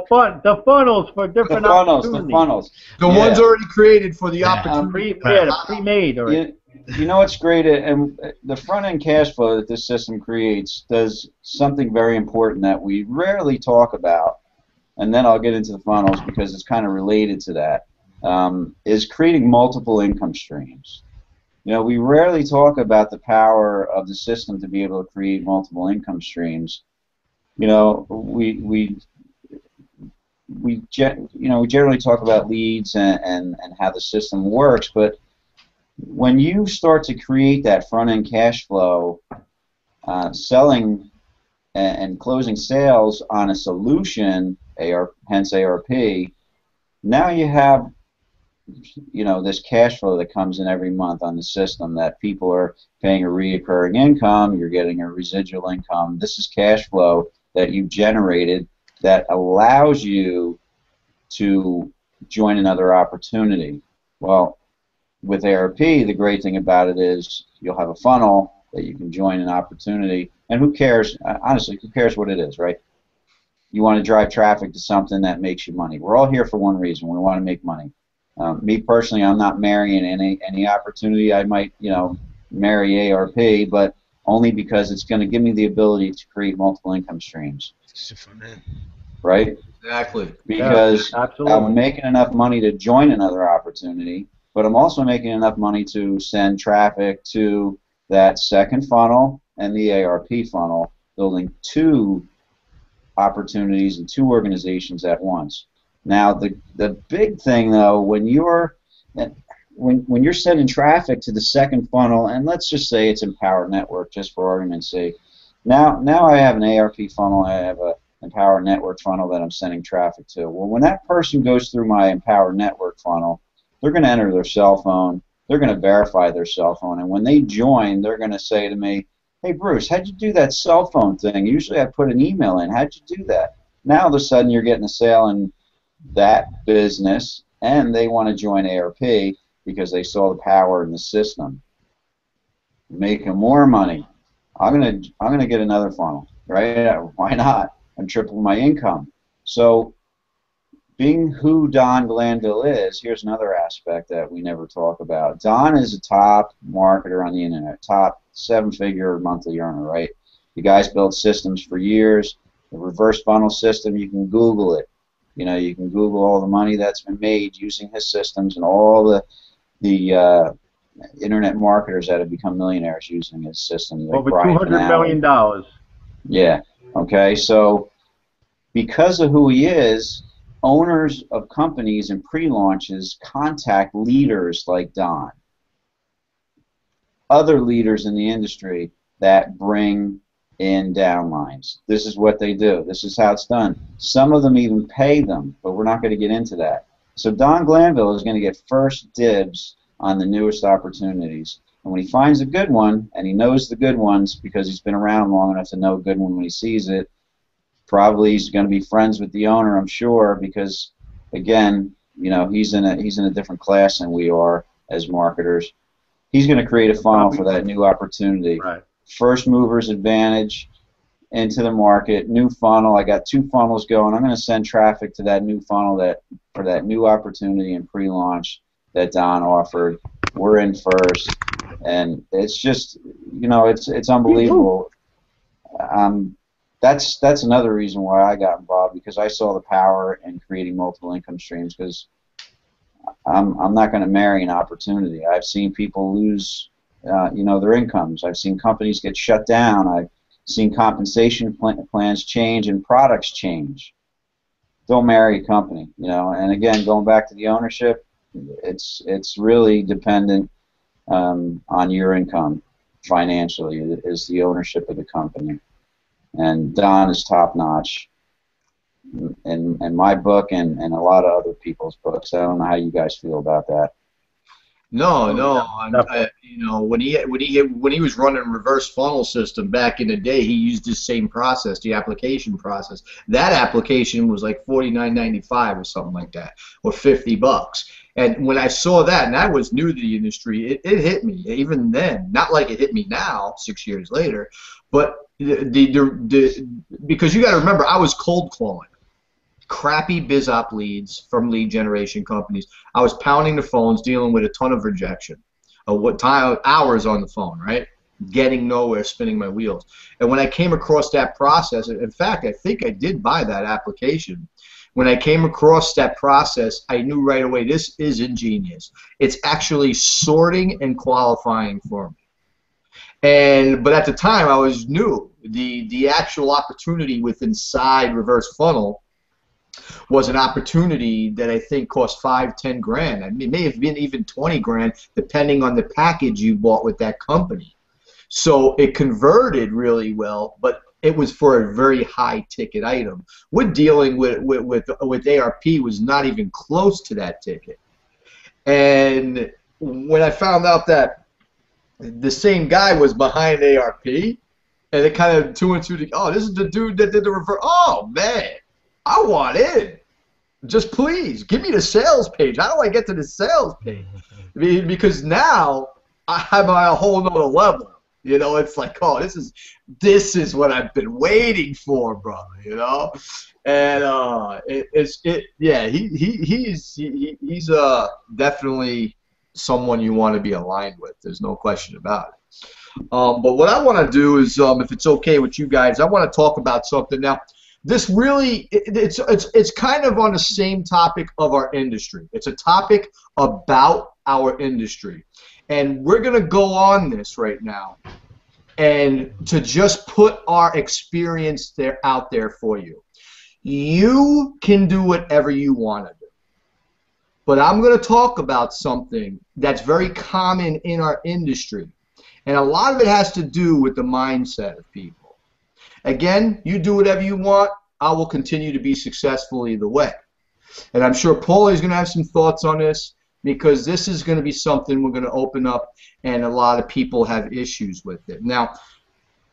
funnels for different opportunities. The funnels. The ones already created for the opportunity. Pre-made already. You know what's great, and the front-end cash flow that this system creates does something very important that we rarely talk about, and then I'll get into the funnels because it's kind of related to that, is creating multiple income streams. You know, we rarely talk about the power of the system to be able to create multiple income streams. You know, we generally talk about leads and how the system works, but when you start to create that front-end cash flow, selling and closing sales on a solution, hence ARP, now you have, you know, this cash flow that comes in every month on the system that people are paying a recurring income, you're getting a residual income. This is cash flow that you've generated that allows you to join another opportunity. Well, with ARP, the great thing about it is you'll have a funnel that you can join an opportunity, and who cares, honestly, who cares what it is, right? You want to drive traffic to something that makes you money. We're all here for one reason. We want to make money. Me personally, I'm not marrying any opportunity. I might, you know, marry ARP, but only because it's going to give me the ability to create multiple income streams. Right? Exactly. Because I'm making enough money to join another opportunity, but I'm also making enough money to send traffic to that second funnel and the ARP funnel, building 2 opportunities and 2 organizations at once. Now, the big thing though, when you're sending traffic to the second funnel, and let's just say it's Empower Network, just for argument's sake. Now I have an ARP funnel, I have a Empower Network funnel that I'm sending traffic to. Well, when that person goes through my Empower Network funnel, they're going to enter their cell phone, they're going to verify their cell phone, and when they join, they're going to say to me, "Hey Bruce, how'd you do that cell phone thing? Usually I put an email in. How'd you do that?" Now all of a sudden you're getting a sale in that business, and they want to join ARP because they saw the power in the system. Making more money. I'm gonna get another funnel, right? Why not? I'm tripling my income. So, being who Don Glanville is, here's another aspect that we never talk about. Don is a top marketer on the internet, top 7-figure monthly earner, right? The guy's built systems for years. The reverse funnel system, you can Google it. You know, you can Google all the money that's been made using his systems and all the internet marketers that have become millionaires using his systems. Like over $200 million. Yeah. Okay. So, because of who he is, owners of companies and pre-launches contact leaders like Don, other leaders in the industry that bring in downlines. This is what they do. This is how it's done. Some of them even pay them, but we're not going to get into that. So Don Glanville is going to get first dibs on the newest opportunities. And when he finds a good one, and he knows the good ones because he's been around long enough to know a good one when he sees it, probably he's going to be friends with the owner, I'm sure, because, again, you know, he's in a different class than we are as marketers. He's going to create a funnel for that new opportunity. Right. First mover's advantage into the market, new funnel. I got 2 funnels going. I'm going to send traffic to that new funnel for that new opportunity and pre-launch that Don offered. We're in first, and it's just, you know, it's unbelievable. That's another reason why I got involved, because I saw the power in creating multiple income streams. Because I'm not going to marry an opportunity. I've seen people lose, you know, their incomes. I've seen companies get shut down. I've seen compensation plans change and products change. Don't marry a company, you know. And again, going back to the ownership, it's really dependent on your income financially. Is the ownership of the company. And Don is top notch in my book and a lot of other people's books. I don't know how you guys feel about that. No. You know, when he was running reverse funnel system back in the day, he used this same process, the application process. That application was like $49.95 or something like that, or $50. And when I saw that, and I was new to the industry, it hit me even then. Not like it hit me now, 6 years later, but because you got to remember, I was cold calling crappy BizOp leads from lead generation companies. I was pounding the phones, dealing with a ton of rejection, hours on the phone, right? Getting nowhere, spinning my wheels. And when I came across that process, in fact, I think I did buy that application. When I came across that process, I knew right away, this is ingenious. It's actually sorting and qualifying for me. But at the time, I was new. The actual opportunity inside reverse funnel was an opportunity that I think cost $5-10 grand. I mean, it may have been even 20 grand, depending on the package you bought with that company. So it converted really well, but it was for a very high ticket item. We're dealing with ARP was not even close to that ticket. And when I found out that the same guy was behind ARP, and it kind of 2 and 2 oh, this is the dude that did the reverse. Oh man, I want in. Just please give me the sales page. How do I get to the sales page? Because now I'm on a whole nother level. You know, it's like, oh, this is what I've been waiting for, brother. You know, and he's definitely someone you want to be aligned with. There's no question about it. But what I want to do is, if it's okay with you guys, I want to talk about something now. This really, it's kind of on the same topic of our industry. It's a topic about our industry. And we're going to go on this right now and to just put our experience out there for you. You can do whatever you want to do. But I'm going to talk about something that's very common in our industry. And a lot of it has to do with the mindset of people. Again, you do whatever you want. I will continue to be successful either way. And I'm sure Paulie's going to have some thoughts on this, because this is going to be something we're going to open up, and a lot of people have issues with it. Now,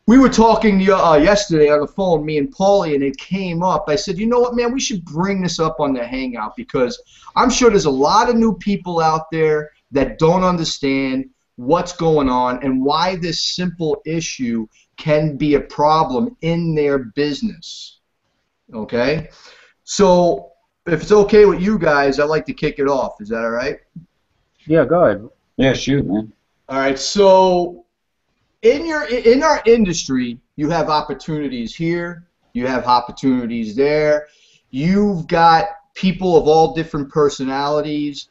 we were talking yesterday on the phone, me and Paulie, and it came up. I said, you know what, man, we should bring this up on the Hangout, because I'm sure there's a lot of new people out there that don't understand what's going on and why this simple issue can be a problem in their business. Okay? So if it's okay with you guys, I'd like to kick it off. Is that all right? Yeah, go ahead. Yeah, shoot, man. All right, so in our industry, you have opportunities here, you have opportunities there. You've got people of all different personalities,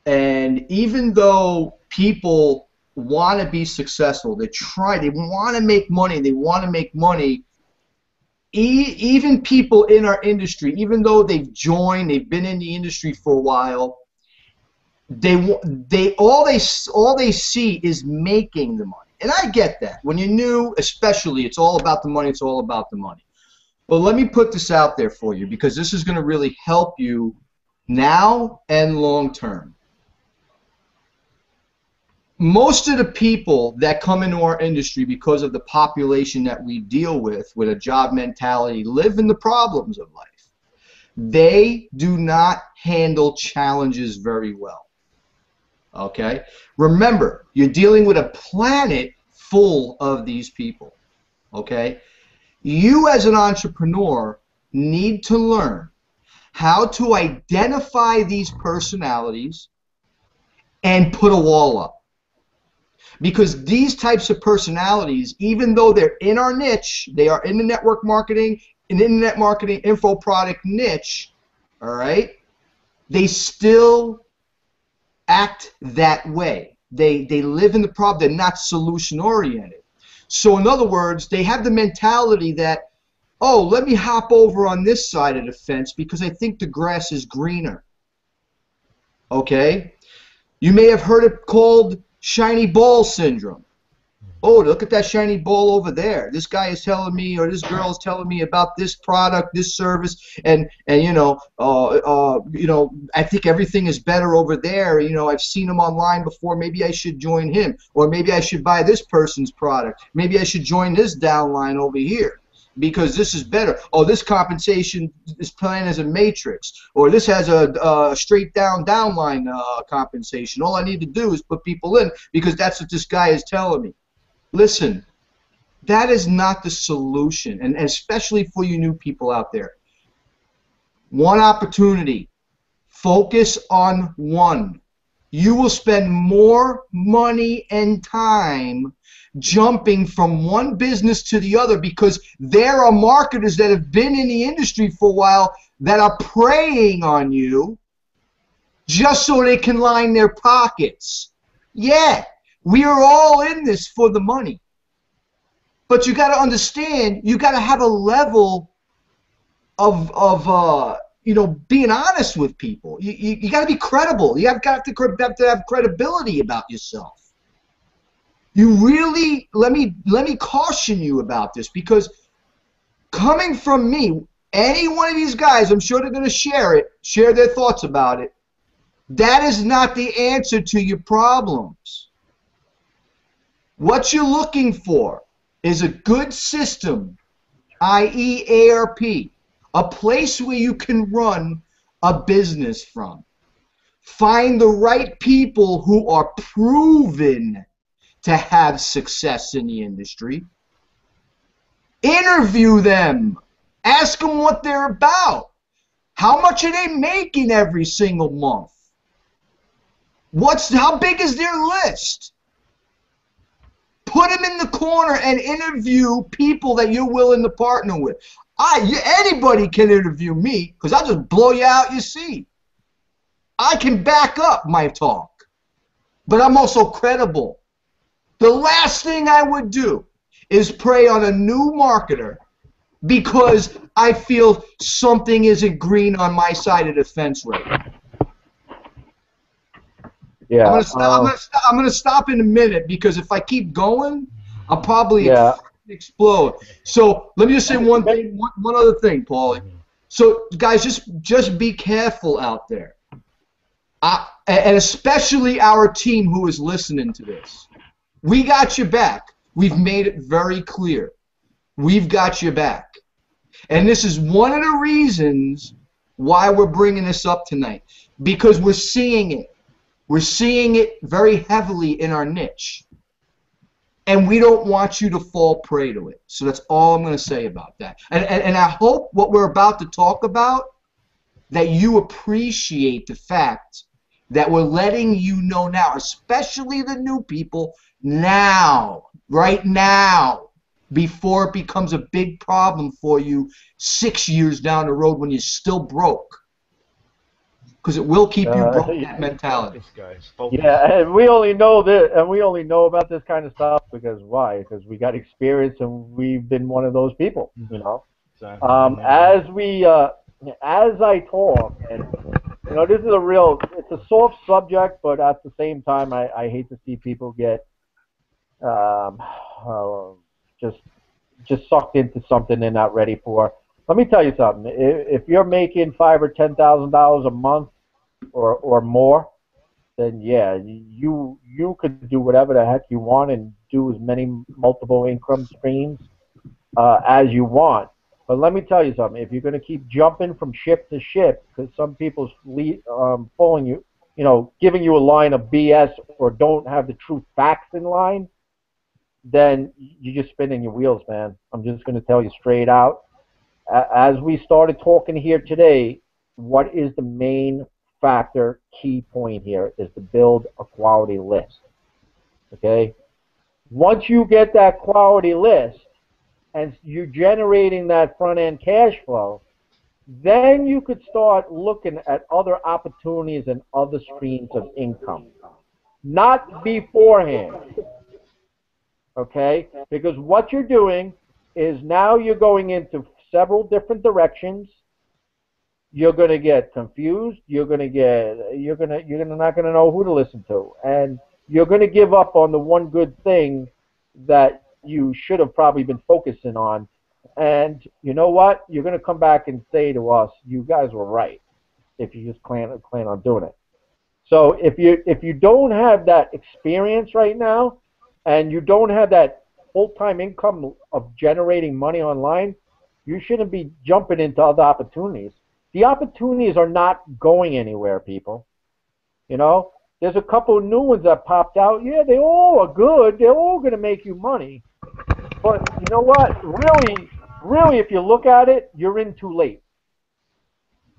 and even though people want to be successful, they want to make money, even people in our industry, even though they've been in the industry for a while, all they see is making the money. And I get that. When you're new, especially, it's all about the money, it's all about the money. But let me put this out there for you, because this is going to really help you now and long term. Most of the people that come into our industry because of the population that we deal with a job mentality live in the problems of life. They do not handle challenges very well. Okay? Remember, you're dealing with a planet full of these people. Okay? You as an entrepreneur need to learn how to identify these personalities and put a wall up. Because these types of personalities, even though they're in our niche, they are in the network marketing, in internet marketing, info product niche, all right, they still act that way. They live in the problem. They're not solution oriented. So in other words, they have the mentality that, oh, let me hop over on this side of the fence because I think the grass is greener. Okay? You may have heard it called shiny ball syndrome. Oh, look at that shiny ball over there. This guy is telling me, or this girl is telling me about this product, this service, and you know, I think everything is better over there. You know, I've seen him online before. Maybe I should join him, or maybe I should buy this person's product. Maybe I should join this downline over here because this is better. Oh, this compensation, this plan is a matrix, or this has a straight downline compensation. All I need to do is put people in because that's what this guy is telling me. Listen, that is not the solution, and especially for you new people out there. One opportunity. Focus on one. You will spend more money and time jumping from one business to the other because there are marketers that have been in the industry for a while that are preying on you just so they can line their pockets. Yeah. We are all in this for the money. But you got to understand, you got to have a level of you know, being honest with people. You got to be credible. You have to have credibility about yourself. You really, let me caution you about this because coming from me, any one of these guys, I'm sure they're going to share their thoughts about it. That is not the answer to your problems. What you're looking for is a good system, i.e. ARP, a place where you can run a business from. Find the right people who are proven to have success in the industry. Interview them. Ask them what they're about. How much are they making every single month? How big is their list? Put them in the corner and interview people that you're willing to partner with. Anybody can interview me because I'll just blow you out your seat. I can back up my talk, but I'm also credible. The last thing I would do is prey on a new marketer because I feel something isn't green on my side of the fence right now. Yeah, I'm gonna stop in a minute because if I keep going, I'll probably explode. So let me just say one other thing, Paulie. So guys, just be careful out there, and especially our team who is listening to this. We got your back. We've made it very clear. We've got your back, and this is one of the reasons why we're bringing this up tonight because we're seeing it. We're seeing it very heavily in our niche. And we don't want you to fall prey to it. So that's all I'm going to say about that. And I hope what we're about to talk about, that you appreciate the fact that we're letting you know now, especially the new people, now, right now, before it becomes a big problem for you 6 years down the road when you're still broke. Because it will keep you broke, that mentality. Yeah, and we only know this, and we only know about this kind of stuff because why? Because we got experience, and we've been one of those people, you know. Exactly. As I talk, and you know, this is it's a soft subject, but at the same time, I hate to see people get just sucked into something they're not ready for. Let me tell you something. If you're making $5,000 or $10,000 a month, or more, then yeah, you could do whatever the heck you want and do as many multiple income streams as you want. But let me tell you something. If you're going to keep jumping from ship to ship, because some people's pulling you, giving you a line of BS or don't have the true facts in line, then you're just spinning your wheels, man. I'm just going to tell you straight out. As we started talking here today, what is the main factor, key point here is to build a quality list. Okay? Once you get that quality list and you're generating that front-end cash flow, then you could start looking at other opportunities and other streams of income. Not beforehand. Okay? Because what you're doing is now you're going into several different directions. You're going to get confused. You're not going to know who to listen to, and you're going to give up on the one good thing that you should have probably been focusing on. And you know what? You're going to come back and say to us, "You guys were right," if you just plan on doing it. So if you don't have that experience right now, and you don't have that full-time income of generating money online, you shouldn't be jumping into other opportunities. The opportunities are not going anywhere, people. There's a couple of new ones that popped out. Yeah, they all are good. They're all going to make you money. But you know what? Really, if you look at it, you're in too late.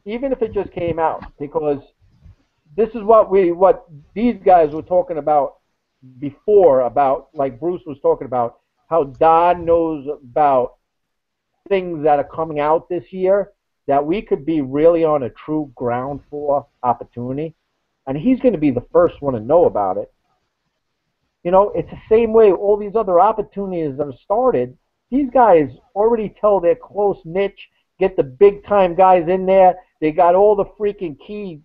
Even if it just came out, because this is what these guys were talking about before, about like Bruce was talking about, how Don knows about things that are coming out this year that we could be really on a true ground floor opportunity, and he's going to be the first one to know about it. It's the same way all these other opportunities that have started. These guys already tell their close niche, get the big time guys in there. They got all the freaking key,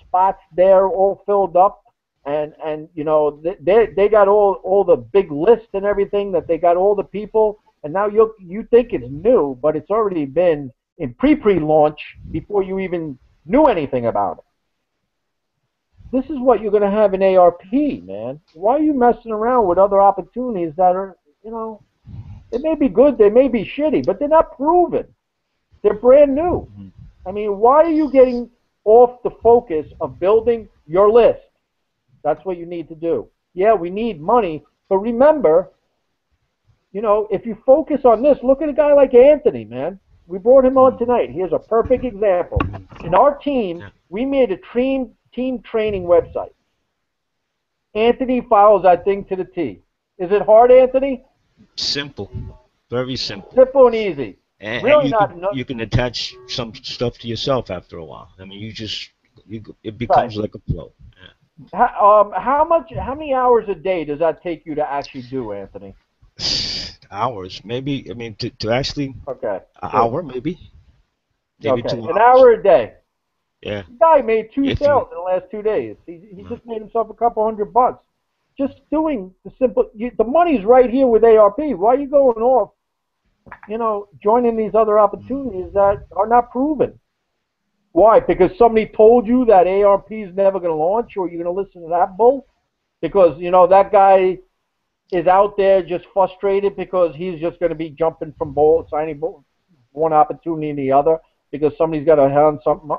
spots there all filled up, and they got all the big lists and everything, that they got all the people, and now you think it's new, but it's already been in pre-launch before you even knew anything about it. This is what you're going to have in ARP, man. Why are you messing around with other opportunities that are, they may be good, they may be shitty, but they're not proven. They're brand new. I mean, why are you getting off the focus of building your list? That's what you need to do. Yeah, we need money, but remember, if you focus on this, look at a guy like Anthony, man. We brought him on tonight. Here's a perfect example. In our team, we made a team training website. Anthony follows that thing to the T. Is it hard, Anthony? Simple. Very simple. Simple and easy. And really you can attach some stuff to yourself after a while. I mean, it becomes like a flow. Yeah. How many hours a day does that take you to actually do, Anthony? Hours, maybe. I mean, to actually. Okay. An hour, maybe. Okay. 2 hours. An hour a day. Yeah. The guy made 2 sales in the last 2 days. He just made himself a couple $100. Just doing the simple. The money's right here with ARP. Why are you going off? Joining these other opportunities that are not proven. Why? Because somebody told you that ARP is never going to launch, or you're going to listen to that bull? Because that guy is out there just frustrated because he's just going to be jumping from signing one opportunity to the other because somebody's got to hand something,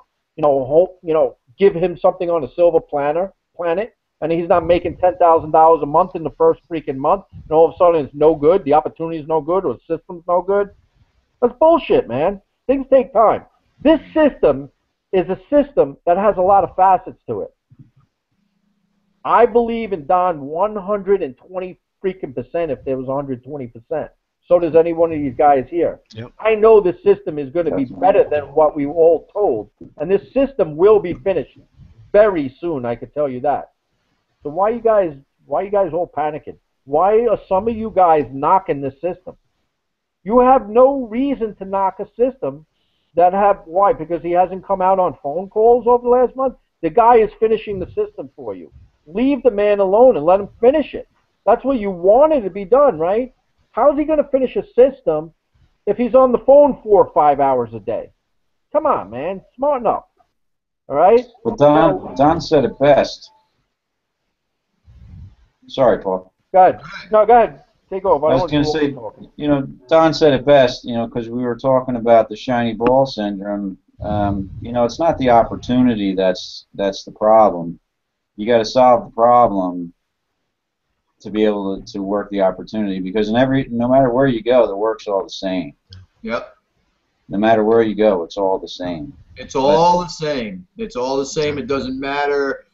give him something on a silver planet, and he's not making $10,000 a month in the first freaking month, and all of a sudden it's no good, the opportunity is no good, or the system's no good. That's bullshit, man. Things take time. This system is a system that has a lot of facets to it. I believe in Don 120% if there was 120%. So does any one of these guys here. Yep. I know the system is going to be better than what we were all told, and this system will be finished very soon. I can tell you that. So why are you guys all panicking? Why are some of you guys knocking the system? You have no reason to knock a system why? Because he hasn't come out on phone calls over the last month? The guy is finishing the system for you. Leave the man alone and let him finish it. That's what you wanted to be done, right? How is he going to finish a system if he's on the phone 4 or 5 hours a day? Come on, man. Smarten up. All right. Well, Don said it best. Sorry, Paul. Go ahead. No, go ahead. Take over. I was going to say, you know, Don said it best, you know, because we were talking about the shiny ball syndrome. You know, it's not the opportunity that's the problem. You got to solve the problem to be able to work the opportunity, because no matter where you go, the work's all the same. Yep. No matter where you go, it's all the same. It's all the same. It's all the same. It doesn't matter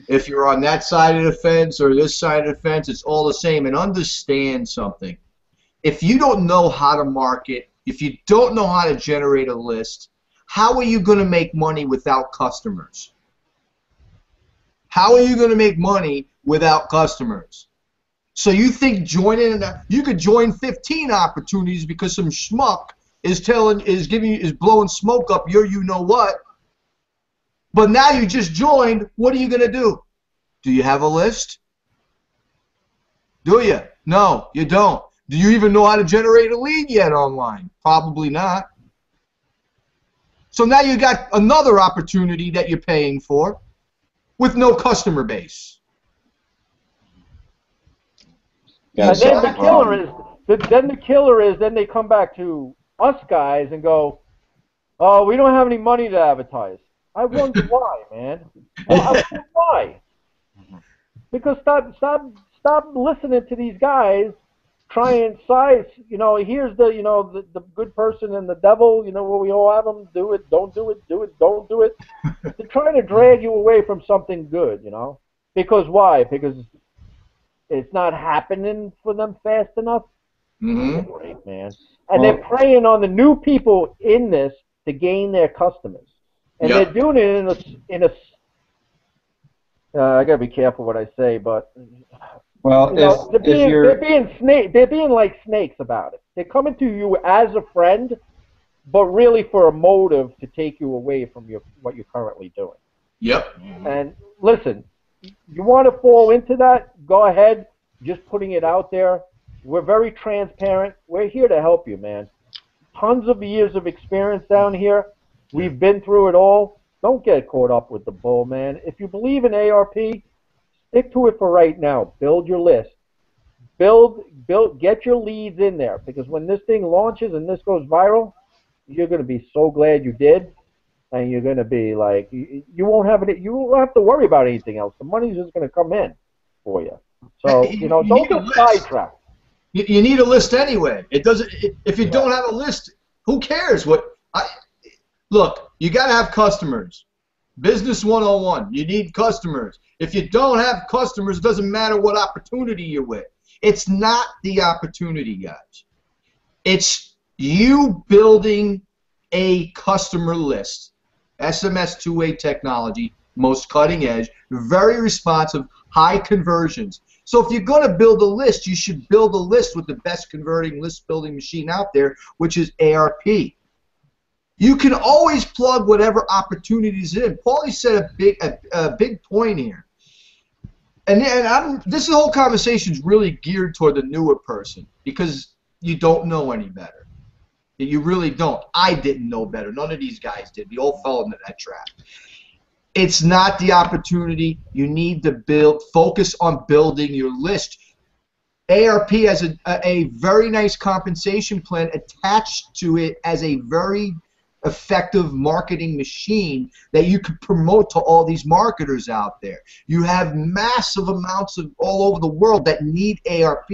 if you're on that side of the fence or this side of the fence. It's all the same. And understand something. If you don't know how to market, if you don't know how to generate a list, how are you going to make money without customers? How are you going to make money without customers? So you think you could join 15 opportunities because some schmuck is blowing smoke up your you know what. But now you just joined, what are you going to do? Do you have a list? Do you? No, you don't. Do you even know how to generate a lead yet online? Probably not. So now you got another opportunity that you're paying for with no customer base. And then the killer is then they come back to us guys and go, oh, we don't have any money to advertise. I wonder why, man. I wonder why. Because stop listening to these guys try and size. You know, here's the good person and the devil. You know, where we all have them. Do it, don't do it. Do it, don't do it. They're trying to drag you away from something good. You know, because why? Because it's not happening for them fast enough. Mm-hmm. Great, man. And they're preying on the new people in this to gain their customers. And they're doing it in a I gotta be careful what I say, but well, they're being like snakes about it. They're coming to you as a friend, but really for a motive to take you away from what you're currently doing. Yep. And listen, you want to fall into that? Go ahead. Just putting it out there. We're very transparent. We're here to help you, man. Tons of years of experience down here. We've been through it all. Don't get caught up with the bull, man. If you believe in ARP, stick to it for right now. Build your list. Get your leads in there, because when this thing launches and this goes viral, you're going to be so glad you did, and you're going to be like, you won't have to worry about anything else. The money's just going to come in for you. So don't get sidetracked. You need a list anyway. It doesn't. If you don't have a list, who cares? Look, you got to have customers. Business 101. You need customers. If you don't have customers, it doesn't matter what opportunity you're with. It's not the opportunity, guys. It's you building a customer list. SMS two-way technology, most cutting edge, very responsive, high conversions. So if you're going to build a list, you should build a list with the best converting list building machine out there, which is ARP. You can always plug whatever opportunities in. Paulie said a big point here. And this whole conversation is really geared toward the newer person, because you don't know any better. You really don't. I didn't know better. None of these guys did. We all fell into that trap. It's not the opportunity. You need to focus on building your list. ARP has a very nice compensation plan attached to it as a very effective marketing machine that you could promote to all these marketers out there. You have massive amounts of all over the world that need ARP.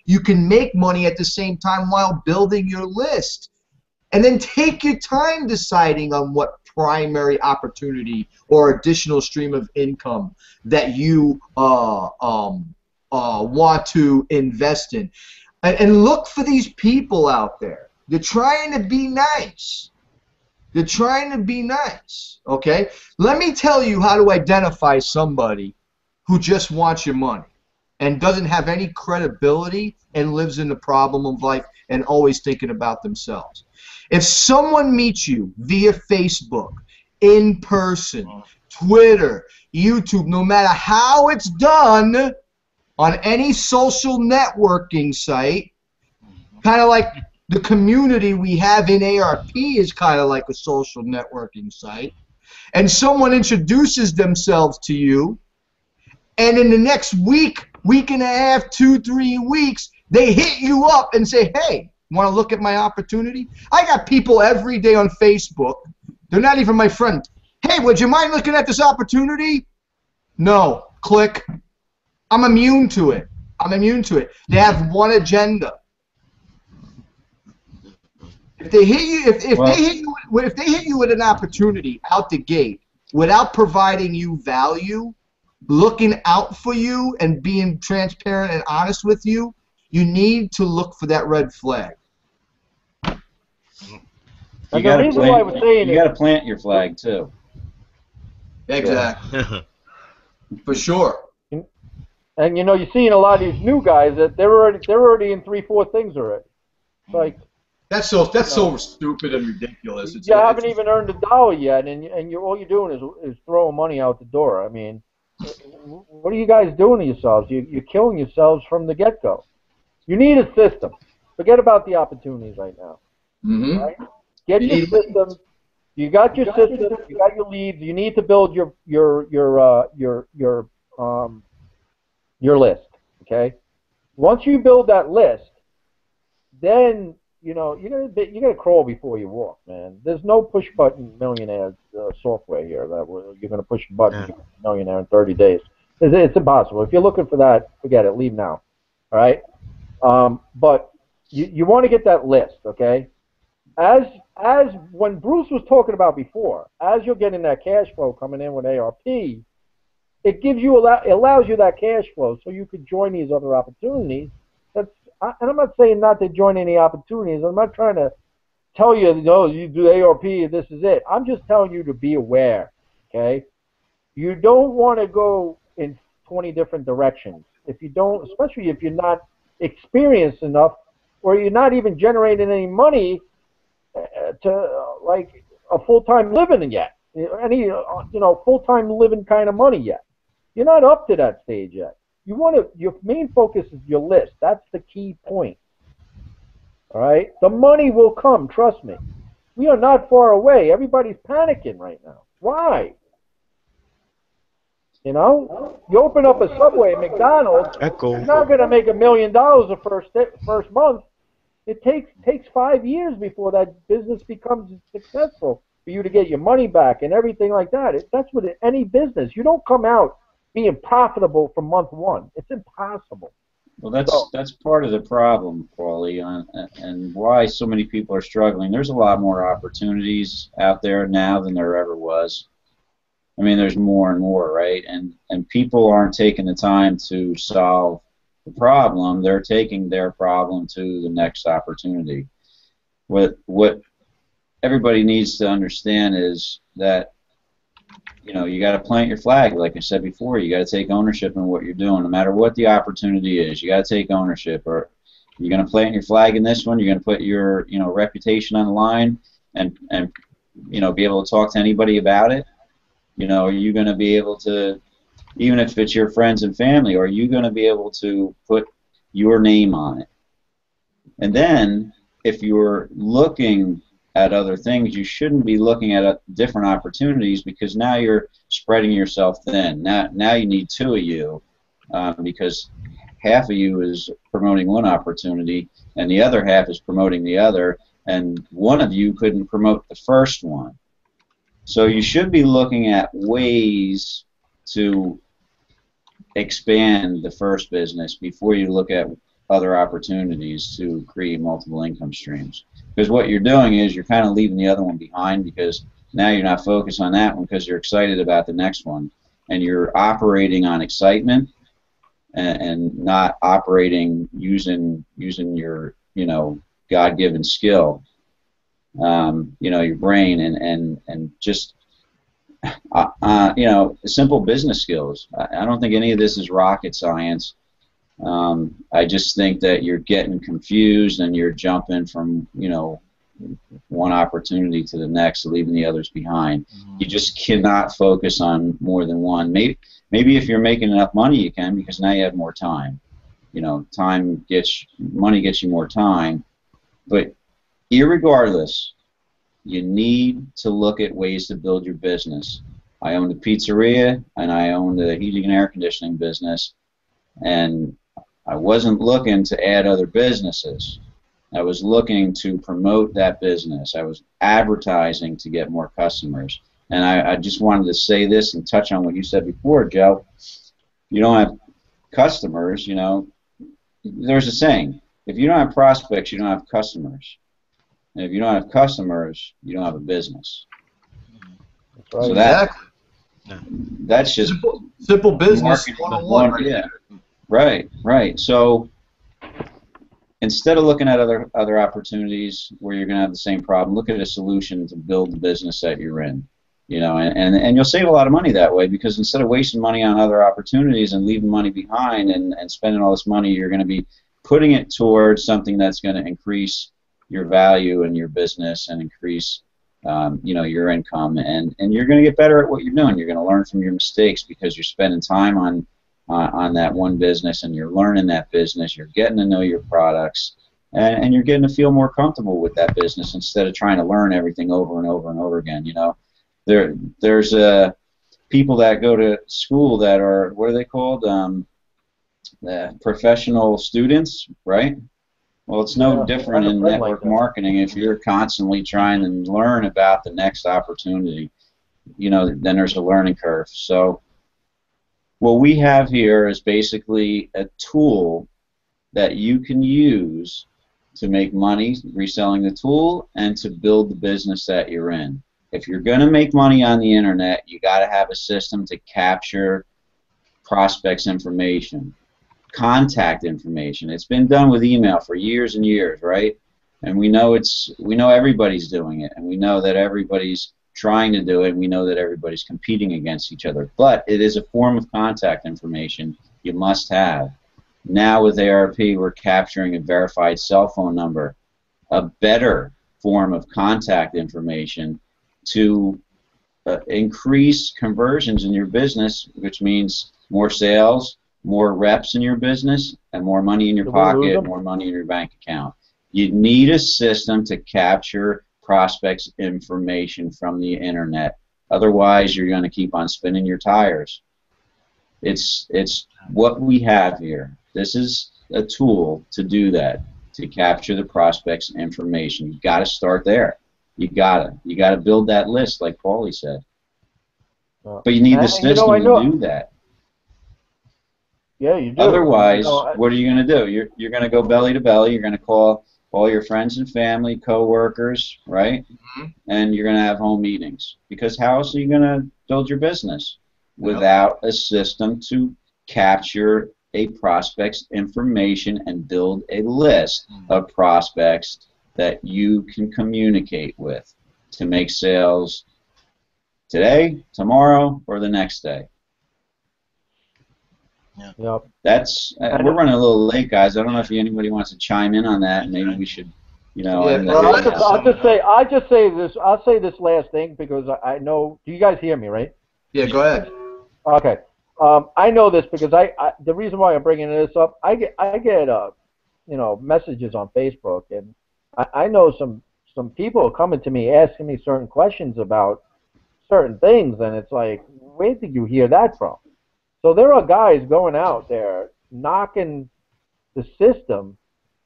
You can make money at the same time while building your list. And then take your time deciding on what primary opportunity or additional stream of income that you want to invest in. And look for these people out there. They're trying to be nice. They're trying to be nice, okay? Let me tell you how to identify somebody who just wants your money and doesn't have any credibility and lives in the problem of life and always thinking about themselves. If someone meets you via Facebook, in person, Twitter, YouTube, no matter how it's done on any social networking site, kind of like the community we have in ARP is kind of like a social networking site. and someone introduces themselves to you, and in the next week, week and a half, 2-3 weeks, they hit you up and say, hey, want to look at my opportunity? I got people every day on Facebook. They're not even my friend. Hey, would you mind looking at this opportunity? No. Click. I'm immune to it. I'm immune to it. They have one agenda. If they hit you, if they hit you with an opportunity out the gate without providing you value, looking out for you and being transparent and honest with you, you need to look for that red flag. You got to plant your flag too. Exactly. For sure. And you know, you're seeing a lot of these new guys that they're already in 3-4 things already. It's like that's so stupid and ridiculous. You haven't even earned $1 yet, and all you're doing is throwing money out the door. I mean, what are you guys doing to yourselves? You're killing yourselves from the get-go. You need a system. Forget about the opportunities right now. Mm-hmm. Right? Get your system. You got your system. You got your leads. You need to build your list. Okay. Once you build that list, then you know you're gonna crawl before you walk, man. There's no push button millionaire software here that you're gonna push a button and become a millionaire in 30 days. It's impossible. If you're looking for that, forget it. Leave now. All right. But you want to get that list, okay? As when Bruce was talking about before, as you're getting that cash flow coming in with ARP, it allows you that cash flow so you could join these other opportunities. And I'm not saying not to join any opportunities. I'm not trying to tell you, you do ARP and this is it. I'm just telling you to be aware, okay? You don't want to go in 20 different directions. If you don't, especially if you're not experienced enough or you're not even generating any money to like a full-time living yet, any full-time living kind of money yet. You're not up to that stage yet. Your main focus is your list. That's the key point. All right? The money will come, trust me. We are not far away. Everybody's panicking right now. Why? You know, you open up a Subway, McDonald's, you're not going to make $1 million the first month. It takes 5 years before that business becomes successful for you to get your money back and everything like that. That's with any business. You don't come out being profitable from month one. It's impossible. Well, that's part of the problem, Paulie, and why so many people are struggling. There's a lot more opportunities out there now than there ever was. I mean, there's more and more, right? And people aren't taking the time to solve the problem. They're taking their problem to the next opportunity. What everybody needs to understand is that, you got to plant your flag, like I said before. You got to take ownership in what you're doing, no matter what the opportunity is. You got to take ownership. Or you're going to plant your flag in this one. You're going to put your reputation on the line, and be able to talk to anybody about it. Are you going to be able to, even if it's your friends and family, are you going to be able to put your name on it? And then, if you're looking at other things, you shouldn't be looking at different opportunities, because now you're spreading yourself thin. Now you need two of you, because half of you is promoting one opportunity and the other half is promoting the other, and one of you couldn't promote the first one. So you should be looking at ways to expand the first business before you look at other opportunities to create multiple income streams. Because what you're doing is you're kind of leaving the other one behind, because now you're not focused on that one because you're excited about the next one. And you're operating on excitement and not operating using your God-given skill, your brain and just simple business skills. I don't think any of this is rocket science. I just think that you're getting confused and you're jumping from one opportunity to the next, leaving the others behind. You just cannot focus on more than one. Maybe if you're making enough money, you can, because now you have more time. Money gets you more time. But irregardless, You need to look at ways to build your business. I owned a pizzeria, and I owned a heating and air conditioning business, and I wasn't looking to add other businesses. I was looking to promote that business. I was advertising to get more customers. And I just wanted to say this and touch on what you said before, Joe. You don't have customers, you know. There's a saying, if you don't have prospects, you don't have customers. And if you don't have customers, you don't have a business. That's right. So that's just simple business 101. Right? Yeah, right. So instead of looking at other opportunities where you're going to have the same problem, look at a solution to build the business that you're in. You know, and you'll save a lot of money that way, because instead of wasting money on other opportunities and leaving money behind and spending all this money, you're going to be putting it towards something that's going to increase your value in your business and increase you know, your income, and you're going to get better at what you're doing. You're going to learn from your mistakes because you're spending time on that one business, and you're learning that business. You're getting to know your products, and you're getting to feel more comfortable with that business instead of trying to learn everything over and over and over again. You know, there's people that go to school that are, what are they called? Professional students, right? Well, it's no different in network marketing. If you're constantly trying to learn about the next opportunity, you know, then there's a learning curve. So what we have here is basically a tool that you can use to make money reselling the tool and to build the business that you're in. If you're going to make money on the internet, you got to have a system to capture prospects' information, contact information. It's been done with email for years and years, right? And we know everybody's doing it, and we know that everybody's trying to do it, and we know that everybody's competing against each other. But it is a form of contact information you must have. Now with ARP, we're capturing a verified cell phone number, a better form of contact information to increase conversions in your business, which means more sales, more reps in your business, and more money in your pocket, more money in your bank account. You need a system to capture prospects' information from the internet. Otherwise, you're going to keep on spinning your tires. It's what we have here. This is a tool to do that, to capture the prospects' information. You've got to start there. You got to build that list, like Paulie said. But you need the system to do that. Yeah, you do. Otherwise, what are you going to do? You're going to go belly to belly. You're going to call all your friends and family, co-workers, right? Mm-hmm. And you're going to have home meetings. Because how else are you going to build your business without a system to capture a prospect's information and build a list of prospects that you can communicate with to make sales today, tomorrow, or the next day? Yeah. Yep. That's we're running a little late, guys. I don't know if anybody wants to chime in on that. Maybe we should, you know. Yeah, I'll just say this. I'll say this last thing because I know. Do you guys hear me, right? Yeah, go ahead. Okay. I know this because the reason why I'm bringing this up, I get you know, messages on Facebook, and I know some people coming to me asking me certain questions about certain things, and it's like, where did you hear that from? So there are guys going out there knocking the system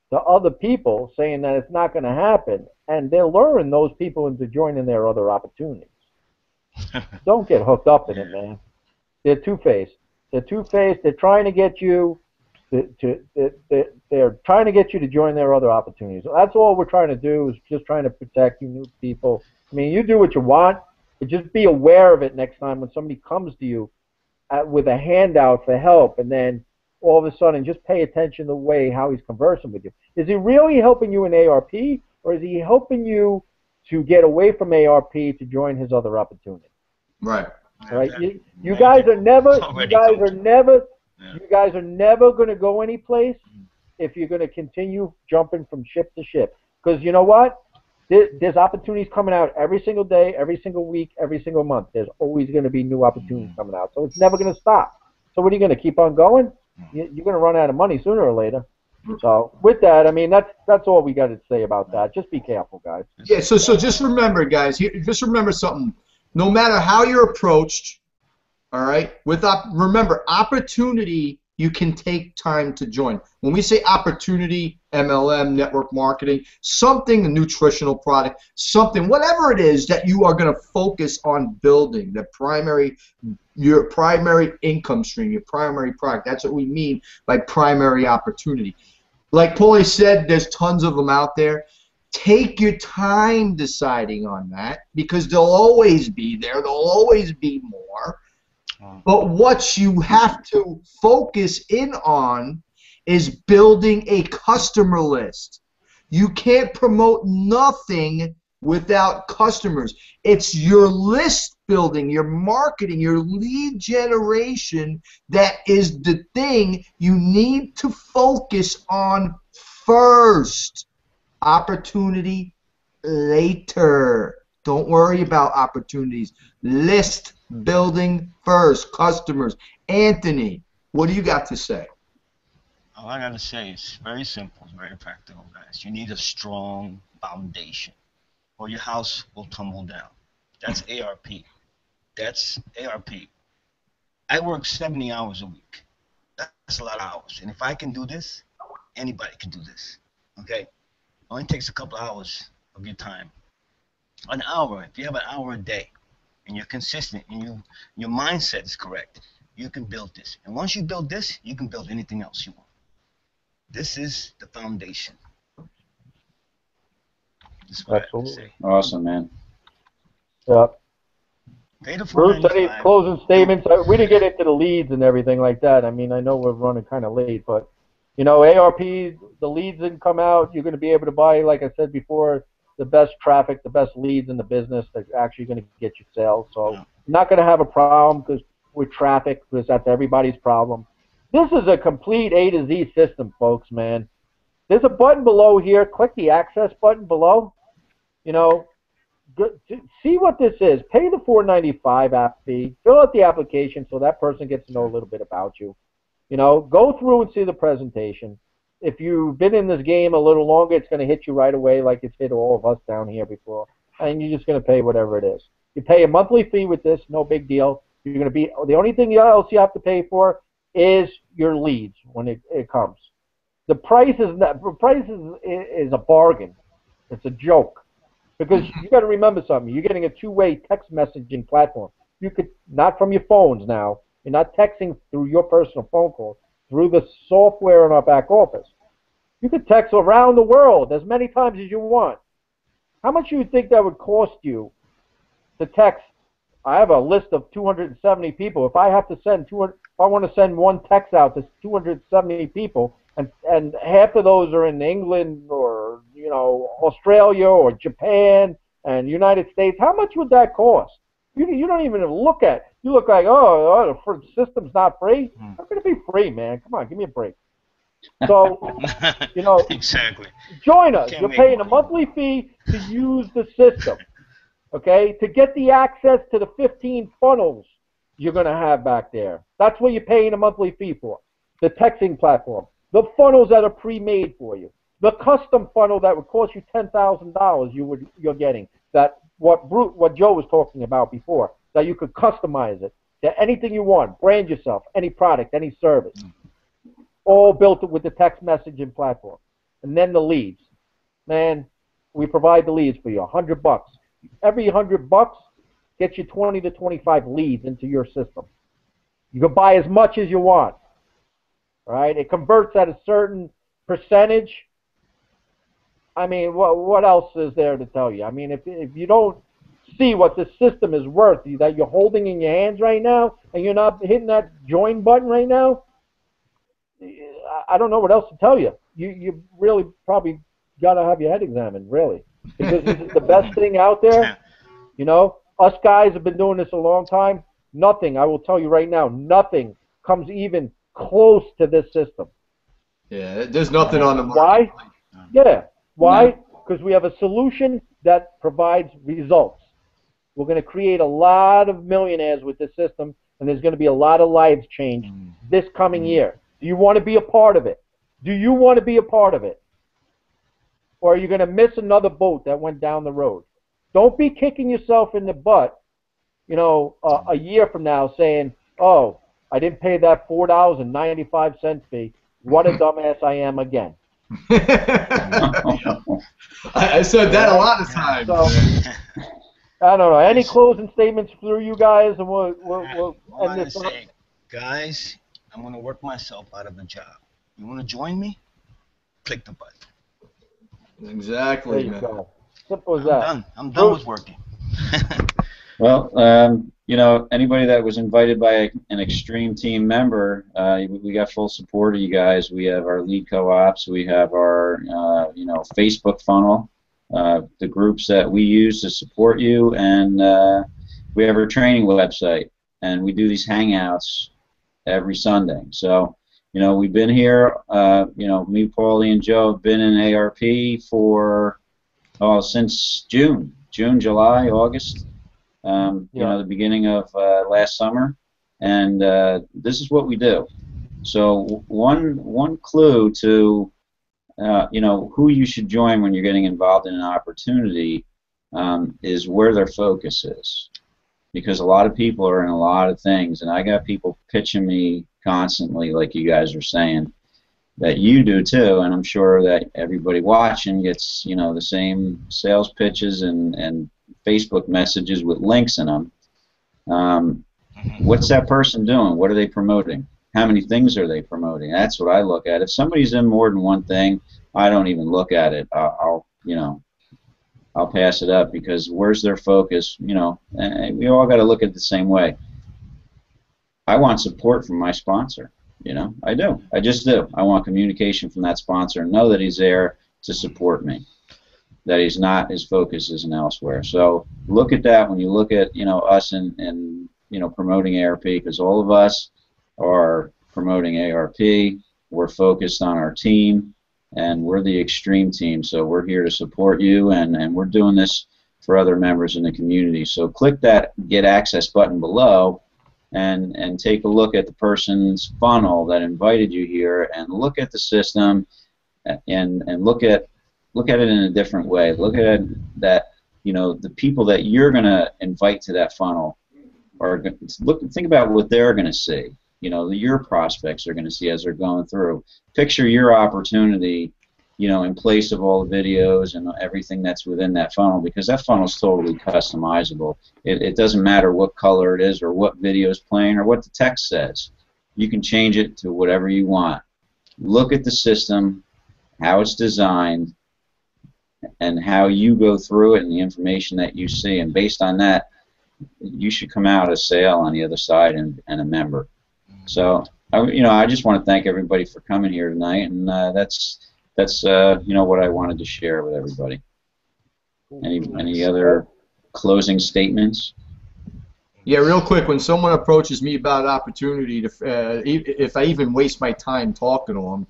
to other people, saying that it's not going to happen, and they're luring those people into joining their other opportunities. Don't get hooked up in it, man. They're two-faced. They're two-faced. They're trying to get you they're trying to get you to join their other opportunities. That's all we're trying to do, is just trying to protect you new people. I mean, you do what you want, but just be aware of it next time when somebody comes to you with a handout for help, and then all of a sudden just pay attention to the way how he's conversing with you. Is he really helping you in ARP, or is he helping you to get away from ARP to join his other opportunity? Right. Right. You guys are never going to go any place if you're going to continue jumping from ship to ship. Because you know what? There's opportunities coming out every single day, every single week, every single month. There's always going to be new opportunities coming out. So it's never going to stop. So what are you going to keep on going? You're going to run out of money sooner or later. So with that, I mean that's all we got to say about that. Just be careful, guys. Yeah. So just remember, guys. Just remember something. No matter how you're approached, all right. Remember, opportunity. You can take time to join. When we say opportunity, MLM, network marketing, something, a nutritional product, something, whatever it is that you are going to focus on building, your primary income stream, your primary product. That's what we mean by primary opportunity. Like Paulie said, there's tons of them out there. Take your time deciding on that because they'll always be there. There'll always be more. But what you have to focus in on is building a customer list. You can't promote nothing without customers. It's your list building, your marketing, your lead generation that is the thing you need to focus on first. Opportunity later. Don't worry about opportunities. List building first. Customers. Anthony, what do you got to say? All I got to say is very simple, very practical, guys. You need a strong foundation or your house will tumble down. That's ARP. That's ARP. I work 70 hours a week. That's a lot of hours. And if I can do this, anybody can do this. Okay? It only takes a couple hours of your time. An hour, if you have an hour a day, and you're consistent, and your mindset is correct, you can build this. And once you build this, you can build anything else you want. This is the foundation. That's what I have to say. Awesome, man. Yeah. Pay the Bruce, any $4.95. closing statements? We didn't get into the leads and everything like that. I mean, I know we're running kind of late, but, you know, ARP, the leads didn't come out. You're going to be able to buy, like I said before, the best traffic, the best leads in the business that's actually going to get you sales. So you're not going to have a problem with traffic because that's everybody's problem. This is a complete A to Z system, folks, man. There's a button below here. Click the access button below. You know, see what this is. Pay the $4.95 app fee. Fill out the application so that person gets to know a little bit about you. You know, go through and see the presentation. If you've been in this game a little longer, it's going to hit you right away like it's hit all of us down here before. And you're just going to pay whatever it is. You pay a monthly fee with this, no big deal. You're going to be the only thing else you have to pay for is your leads when it comes. The price is a bargain. It's a joke. Because you got to remember something. You're getting a two-way text messaging platform. You could, not from your phones now. You're not texting through your personal phone call. Through the software in our back office. You could text around the world as many times as you want. How much do you think that would cost you to text? I have a list of 270 people. If I have to send if I want to send one text out to 270 people, and half of those are in England or Australia or Japan and United States, how much would that cost? You don't even look at it. You look like, oh, the system's not free. How can it be free, man? Come on, give me a break. So, exactly. Join us. You're paying a monthly fee to use the system, okay, to get the access to the 15 funnels you're going to have back there. That's what you're paying a monthly fee for, the texting platform, the funnels that are pre-made for you, the custom funnel that would cost you $10,000 you're getting, that what Joe was talking about before, that you could customize it to anything you want, brand yourself, any product, any service, all built with the text messaging platform. And then the leads. Man, we provide the leads for you, $100. Every $100 gets you 20 to 25 leads into your system. You can buy as much as you want. All right? It converts at a certain percentage. I mean, what else is there to tell you? I mean, if you don't see what the system is worth that you're holding in your hands right now, and you're not hitting that join button right now, I don't know what else to tell you. You really probably got to have your head examined, really, because this is the best thing out there. You know, us guys have been doing this a long time. Nothing, I will tell you right now, nothing comes even close to this system. Yeah, there's nothing on the market. Why? Yeah. Why? Because we have a solution that provides results. We're going to create a lot of millionaires with this system, and there's going to be a lot of lives changed this coming year. Do you want to be a part of it? Do you want to be a part of it? Or are you going to miss another boat that went down the road? Don't be kicking yourself in the butt, a year from now saying, oh, I didn't pay that $4.95 fee. What a dumbass I am again. I said that a lot of times. So, I don't know. Any closing statements through you guys, and we'll end this up? Guys, I'm going to work myself out of the job. You want to join me? Click the button. Exactly. There you go. Simple as that. I'm done with working. Well, anybody that was invited by an Extreme Team member, we got full support of you guys. We have our lead co-ops. We have our, Facebook funnel, the groups that we use to support you, and we have our training website, and we do these hangouts every Sunday. So, we've been here, me, Paulie, and Joe have been in ARP for, since June, July, August. The beginning of last summer, and this is what we do. So one clue to who you should join when you're getting involved in an opportunity is where their focus is, because a lot of people are in a lot of things, and I got people pitching me constantly, like you guys are saying, that you do too, and I'm sure that everybody watching gets the same sales pitches and Facebook messages with links in them. What's that person doing? What are they promoting? How many things are they promoting? That's what I look at. If somebody's in more than one thing, I don't even look at it. I'll pass it up, because where's their focus? We all got to look at it the same way. I want support from my sponsor. I do. I just do. I want communication from that sponsor and know that he's there to support me, that he's not, his focus isn't elsewhere. So look at that when you look at us and promoting ARP, because all of us are promoting ARP. We're focused on our team, and we're the Extreme Team. So we're here to support you, and we're doing this for other members in the community. So click that Get Access button below, and take a look at the person's funnel that invited you here, and look at the system, and look at it in a different way. Look at it that the people that you're going to invite to that funnel are think about what they're going to see. Your prospects are going to see as they're going through. Picture your opportunity, in place of all the videos and everything that's within that funnel, because that funnel is totally customizable. It doesn't matter what color it is, or what video is playing, or what the text says. You can change it to whatever you want. Look at the system, how it's designed, and how you go through it, and the information that you see, and based on that, you should come out a sale on the other side and a member. So, I just want to thank everybody for coming here tonight, and that's what I wanted to share with everybody. Any other closing statements? Yeah, real quick. When someone approaches me about opportunity, if I even waste my time talking to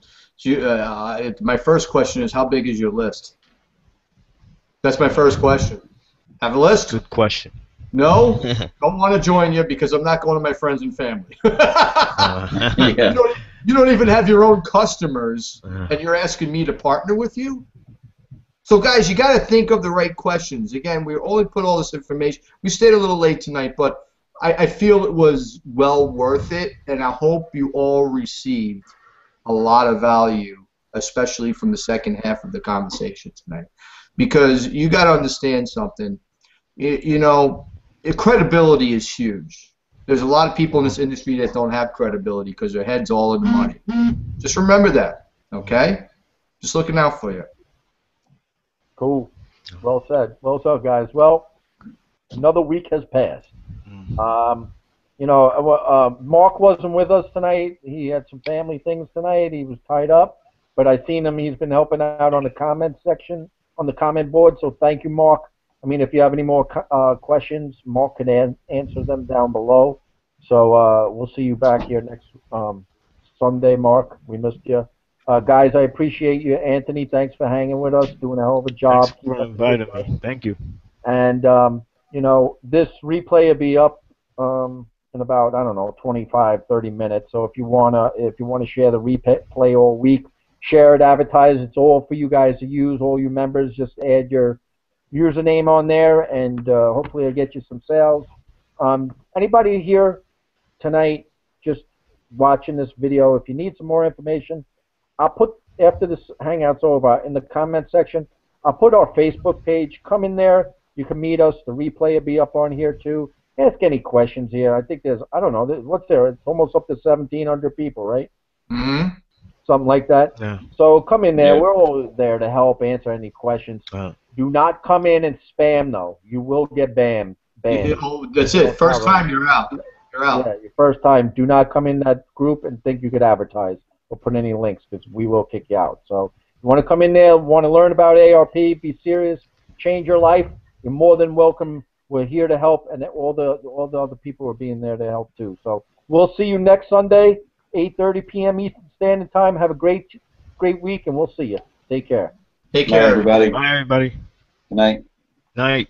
them, my first question is, how big is your list? That's my first question. Have a list? Good question. No? Don't want to join you, because I'm not going to my friends and family. Yeah. You don't even have your own customers, and you're asking me to partner with you? So, guys, you got to think of the right questions. Again, we only put all this information. We stayed a little late tonight, but I feel it was well worth it, and I hope you all received a lot of value, especially from the second half of the conversation tonight. Because you got to understand something. Credibility is huge. There's a lot of people in this industry that don't have credibility because their head's all in the money. Just remember that, okay? Just looking out for you. Cool. Well said. Well said, guys. Well, another week has passed. Mark wasn't with us tonight. He had some family things tonight. He was tied up. But I seen him. He's been helping out on the comment section, on the comment board. So thank you, Mark. I mean, if you have any more questions, Mark can answer them down below. So we'll see you back here next Sunday, Mark. We missed you. Guys, I appreciate you. Anthony, thanks for hanging with us, doing a hell of a job. Thanks for inviting me. Thank you. And, this replay will be up in about, 25, 30 minutes. So if you wanna share the replay all week, share it, advertise. It's all for you guys to use. All you members, just add your username on there, and hopefully it'll get you some sales. Anybody here tonight just watching this video, if you need some more information, I'll put, after this Hangout's over, in the comment section, I'll put our Facebook page. Come in there. You can meet us. The replay will be up on here, too. Ask any questions here. I think there's, I don't know, what's there? It's almost up to 1,700 people, right? Mm-hmm. Something like that. Yeah. So come in there. Yeah. We're all there to help answer any questions. Do not come in and spam, though. You will get banned. Oh, that's it. First time, you're out. You're out. Yeah, your first time. Do not come in that group and think you could advertise or put any links, because we will kick you out. So you want to come in there, want to learn about ARP, be serious, change your life, you're more than welcome. We're here to help, and all the other people are being there to help too. So we'll see you next Sunday, 8:30 p.m. Eastern Standard Time. Have a great week, and we'll see you. Take care. Take Bye, care, everybody. Bye, everybody. Good night. Night.